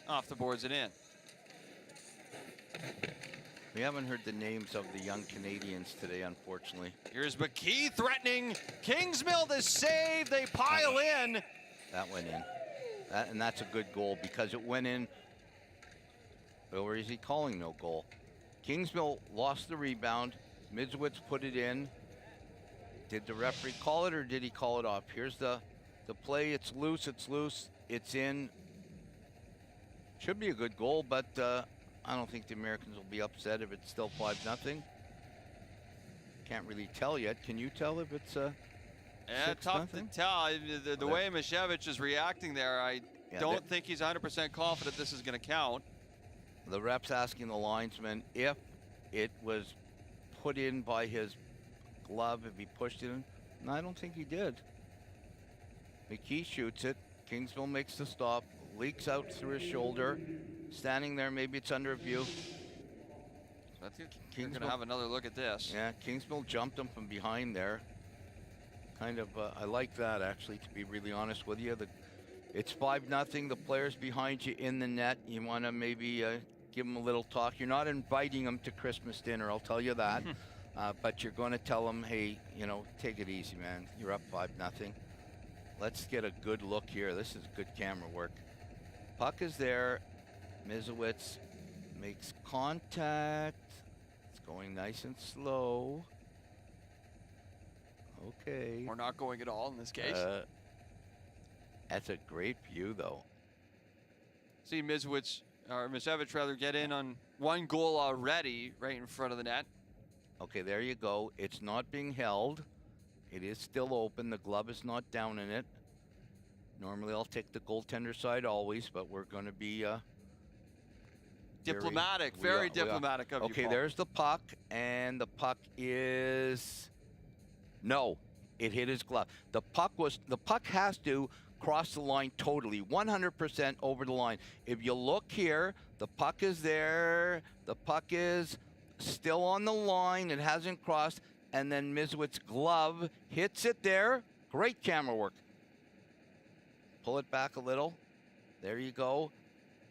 Off the boards and in. We haven't heard the names of the young Canadians today, unfortunately. Here's McKee threatening Kingsmill to save. They pile in. That went in. And that's a good goal because it went in. Or is he calling no goal? Kingsmill lost the rebound. Midzwitz put it in. Did the referee call it or did he call it off? Here's the play. It's loose. It's in. Should be a good goal, but I don't think the Americans will be upset if it's still 5-0. Can't really tell yet. Can you tell if it's tough to tell. The way Mishevich is reacting there, I don't think he's 100% confident this is going to count. The ref's asking the linesman if it was put in by his glove, if he pushed it in. And I don't think he did. McKee shoots it. Kingsmill makes the stop. Leaks out through his shoulder. Standing there, maybe it's under view. So I think you're going to have another look at this. Yeah, Kingsmill jumped him from behind there. Kind of, I like that actually, to be really honest with you. It's 5-0. The player's behind you in the net. You want to maybe give him a little talk. You're not inviting him to Christmas dinner, I'll tell you that. But you're going to tell him, hey, take it easy, man. You're up 5-0. Let's get a good look here. This is good camera work. Puck is there. Mizowitz makes contact. It's going nice and slow. Okay. We're not going at all in this case. That's a great view, though. See Mizewicz, or Mishevich rather, get in on one goal already right in front of the net. Okay, there you go. It's not being held. It is still open. The glove is not down in it. Normally, I'll take the goaltender side always, but we're going to be diplomatic, very diplomatic of you, Okay, Paul. There's the puck, and the puck is no. It hit his glove. The puck has to cross the line totally, 100% over the line. If you look here, the puck is there. The puck is still on the line. It hasn't crossed. And then Mizwitz's glove hits it there. Great camera work. Pull it back a little. There you go.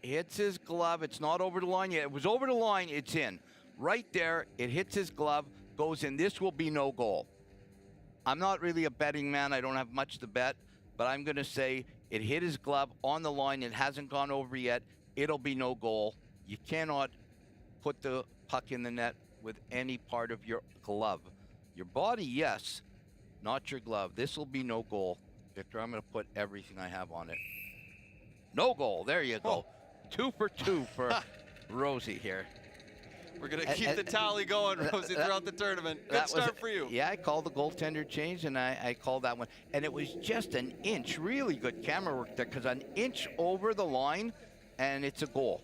Hits his glove. It's not over the line yet. It was over the line. It's in. Right there. It hits his glove. Goes in. This will be no goal. I'm not really a betting man. I don't have much to bet. But I'm going to say it hit his glove on the line. It hasn't gone over yet. It'll be no goal. You cannot put the puck in the net with any part of your glove. Your body, yes. Not your glove. This will be no goal. Victor, I'm going to put everything I have on it. No goal. There you go. 2 for 2 for Rosie here. We're going to keep the tally going, Rosie, throughout the tournament. Good start for you. Yeah, I called the goaltender change, and I called that one. And it was just an inch. Really good camera work there, because an inch over the line, and it's a goal.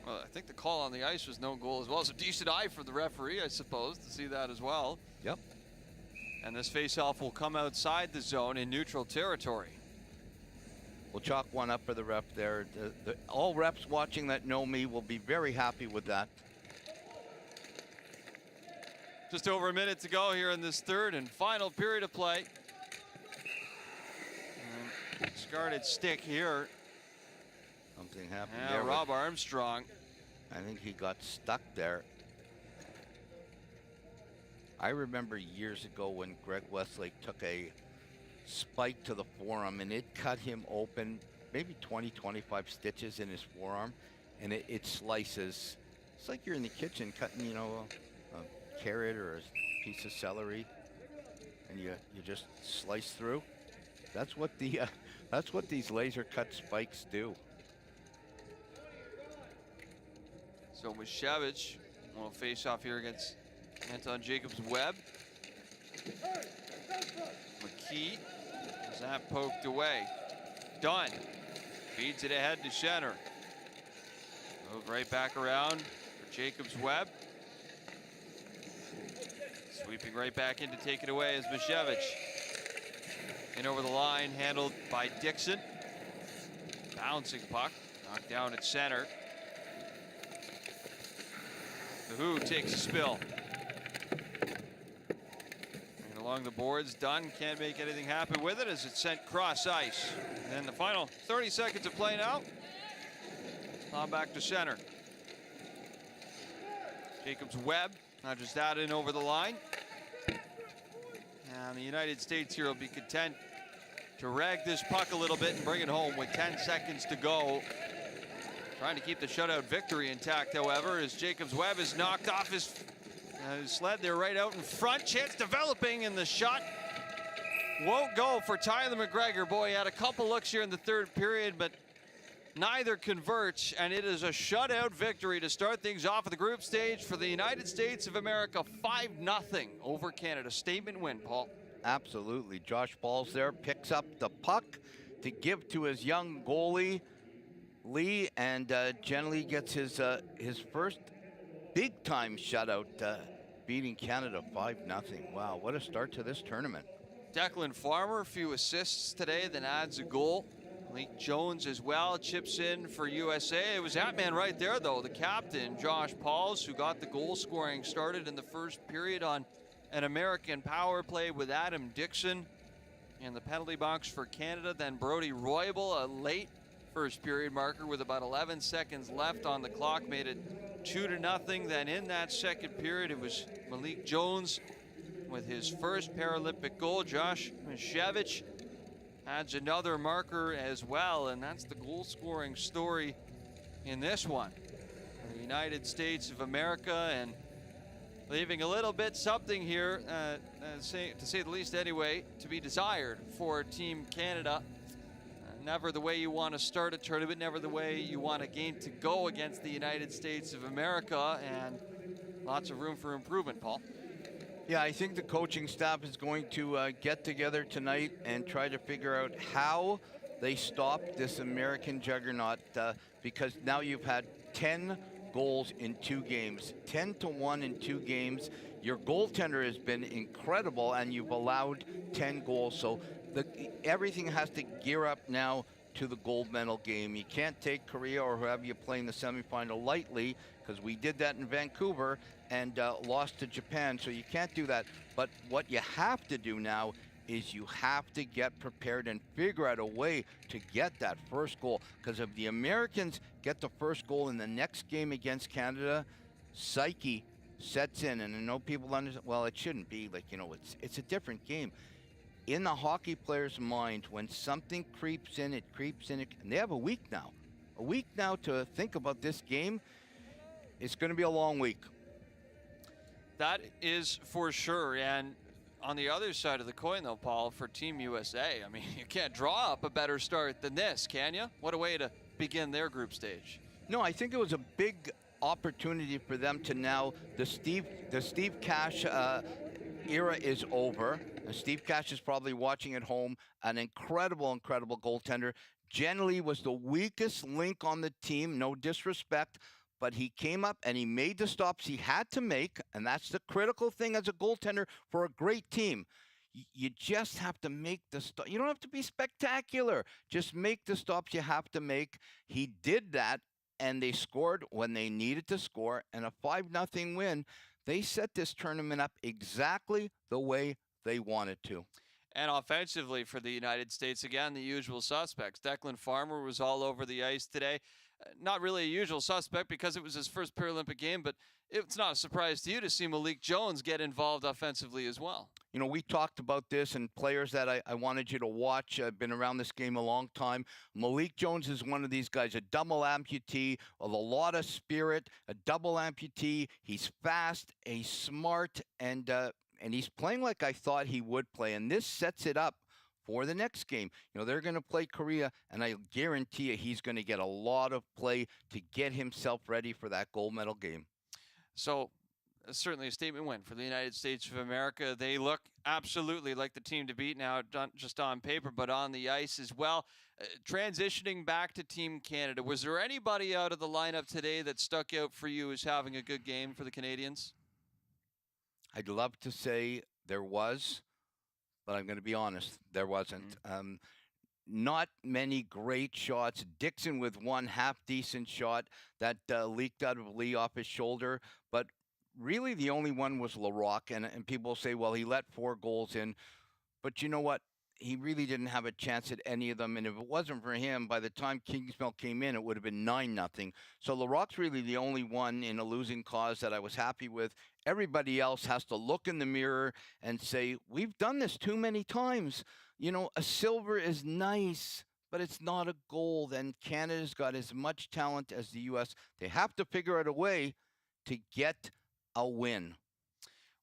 Well, I think the call on the ice was no goal as well. It's a decent eye for the referee, I suppose, to see that as well. Yep. And this faceoff will come outside the zone in neutral territory. We'll chalk one up for the ref there. All refs watching that know me will be very happy with that. Just over a minute to go here in this third and final period of play. Discarded stick here. Something happened there. there. Rob Armstrong. I think he got stuck there. I remember years ago when Greg Westlake took a spike to the forearm and it cut him open, maybe 20, 25 stitches in his forearm, and it slices. It's like you're in the kitchen cutting, a carrot or a piece of celery. and you just slice through. That's what these laser cut spikes do. So Mishevich will face off here against Anton Jacobs-Webb. McKee has that poked away. Dunn feeds it ahead to center. Move right back around for Jacobs-Webb. Sweeping right back in to take it away is Mishevich. In over the line, handled by Dixon. Bouncing puck, knocked down at center. The Who takes a spill. And along the boards, Dunn can't make anything happen with it as it's sent cross ice. And then the final 30 seconds of play now. On back to center. Jacobs-Webb, not just that, in over the line. And the United States here will be content to rag this puck a little bit and bring it home with 10 seconds to go. Trying to keep the shutout victory intact, however, as Jacobs-Webb is knocked off his sled there right out in front. Chance developing, and the shot won't go for Tyler McGregor. Boy, he had a couple looks here in the third period, but neither converts, and it is a shutout victory to start things off at the group stage for the United States of America. 5-0 over Canada. Statement win, Paul. Absolutely. Josh Balls there picks up the puck to give to his young goalie, Lee, and generally gets his first big-time shutout, beating Canada 5-0. Wow, what a start to this tournament. Declan Farmer, a few assists today, then adds a goal. Malik Jones as well chips in for USA. It was that man right there, though, the captain, Josh Pauls, who got the goal scoring started in the first period on an American power play with Adam Dixon in the penalty box for Canada. Then Brody Roybal, a late first period marker with about 11 seconds left on the clock, made it 2-0. Then in that second period, it was Malik Jones with his first Paralympic goal. Josh Mishevich adds another marker as well, and that's the goal scoring story in this one. The United States of America, and leaving a little bit something here, to say the least anyway, to be desired for Team Canada. Never the way you want to start a tournament, never the way you want a game to go against the United States of America, and lots of room for improvement, Paul. Yeah, I think the coaching staff is going to get together tonight and try to figure out how they stop this American juggernaut, because now you've had 10 goals in 2 games, 10-1 in 2 games. Your goaltender has been incredible, and you've allowed 10 goals. So everything has to gear up now to the gold medal game. You can't take Korea or whoever you play in the semifinal lightly, because we did that in Vancouver and lost to Japan, so you can't do that. But what you have to do now is you have to get prepared and figure out a way to get that first goal, because if the Americans get the first goal in the next game against Canada, psyche sets in. And I know people understand, well, it shouldn't be like, it's a different game. In the hockey player's mind, when something creeps in, it creeps in, and they have a week now to think about this game. It's going to be a long week. That is for sure. And on the other side of the coin, though, Paul, for Team USA, I mean, you can't draw up a better start than this, can you? What a way to begin their group stage. No, I think it was a big opportunity for them to now, the Steve Cash era is over. Steve Cash is probably watching at home. An incredible goaltender. Generally was the weakest link on the team, no disrespect, but he came up and he made the stops he had to make, and that's the critical thing as a goaltender for a great team. You just have to make the stop. You don't have to be spectacular. Just make the stops you have to make. He did that, and they scored when they needed to score, and a 5-0 win. They set this tournament up exactly the way they wanted to. And offensively for the United States, again, the usual suspects. Declan Farmer was all over the ice today. Not really a usual suspect because it was his first Paralympic game, but it's not a surprise to you to see Malik Jones get involved offensively as well. We talked about this, and players that I wanted you to watch. I've been around this game a long time. Malik Jones is one of these guys, a double amputee with a lot of spirit, a double amputee. He's fast, he's smart, and and he's playing like I thought he would play, and this sets it up for the next game. They're going to play Korea, and I guarantee you he's going to get a lot of play to get himself ready for that gold medal game. So certainly a statement win for the United States of America. They look absolutely like the team to beat now, not just on paper, but on the ice as well. Transitioning back to Team Canada, was there anybody out of the lineup today that stuck out for you as having a good game for the Canadians? I'd love to say there was, but I'm going to be honest, there wasn't. Not many great shots. Dixon with one half-decent shot that leaked out of Lee off his shoulder, but really the only one was Larocque, and people say, well, he let 4 goals in, but you know what? He really didn't have a chance at any of them, and if it wasn't for him, by the time Kingsmill came in, it would have been 9-0. So Larocque's really the only one in a losing cause that I was happy with. Everybody else has to look in the mirror and say, we've done this too many times. A silver is nice, but it's not a gold, and Canada's got as much talent as the U.S. They have to figure out a way to get a win.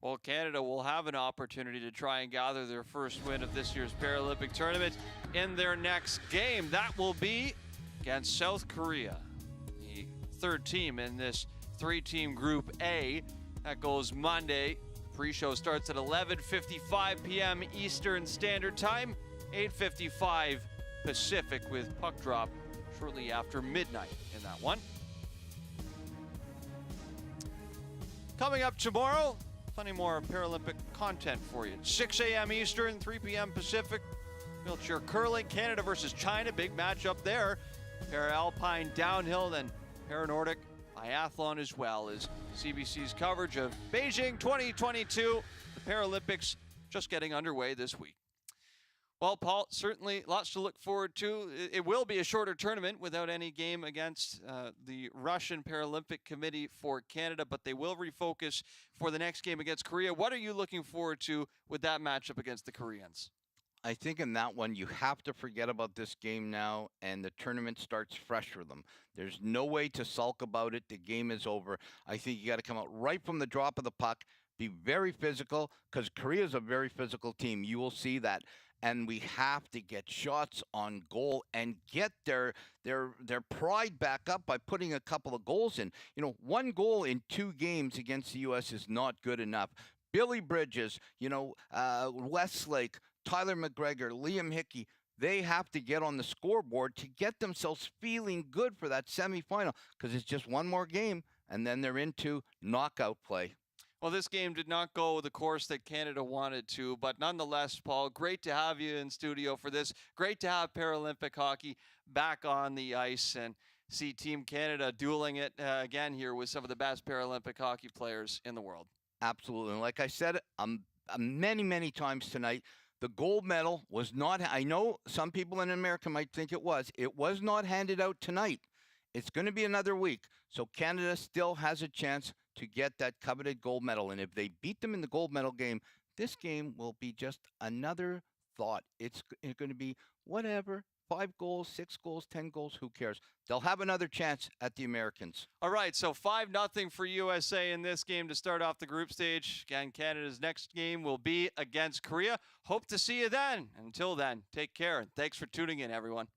Well, Canada will have an opportunity to try and gather their first win of this year's Paralympic tournament in their next game. That will be against South Korea, the 3rd team in this 3-team Group A. That goes Monday. Pre-show starts at 11:55 p.m. Eastern Standard Time, 8:55 Pacific, with puck drop shortly after midnight in that one. Coming up tomorrow, plenty more Paralympic content for you. 6 a.m. Eastern, 3 p.m. Pacific. Wheelchair curling, Canada versus China. Big matchup there. Para-alpine downhill, then para-Nordic biathlon as well as CBC's coverage of Beijing 2022. The Paralympics just getting underway this week. Well, Paul, certainly lots to look forward to. It will be a shorter tournament without any game against the Russian Paralympic Committee for Canada, but they will refocus for the next game against Korea. What are you looking forward to with that matchup against the Koreans? I think in that one, you have to forget about this game now, and the tournament starts fresh for them. There's no way to sulk about it. The game is over. I think you got to come out right from the drop of the puck, be very physical, because Korea is a very physical team. You will see that. And we have to get shots on goal and get their pride back up by putting a couple of goals in. 1 goal in 2 games against the U.S. is not good enough. Billy Bridges, Westlake, Tyler McGregor, Liam Hickey, they have to get on the scoreboard to get themselves feeling good for that semifinal, because it's just 1 more game, and then they're into knockout play. Well, this game did not go the course that Canada wanted to, but nonetheless, Paul, great to have you in studio for this. Great to have Paralympic hockey back on the ice and see Team Canada dueling it again here with some of the best Paralympic hockey players in the world. Absolutely. And like I said many, many times tonight, the gold medal was not, I know some people in America might think it was not handed out tonight. It's going to be another week. So Canada still has a chance to get that coveted gold medal. And if they beat them in the gold medal game, this game will be just another thought. It's going to be whatever, 5 goals, 6 goals, 10 goals, who cares? They'll have another chance at the Americans. All right, so 5-0 for USA in this game to start off the group stage. Again, Canada's next game will be against Korea. Hope to see you then. Until then, take care, and thanks for tuning in, everyone.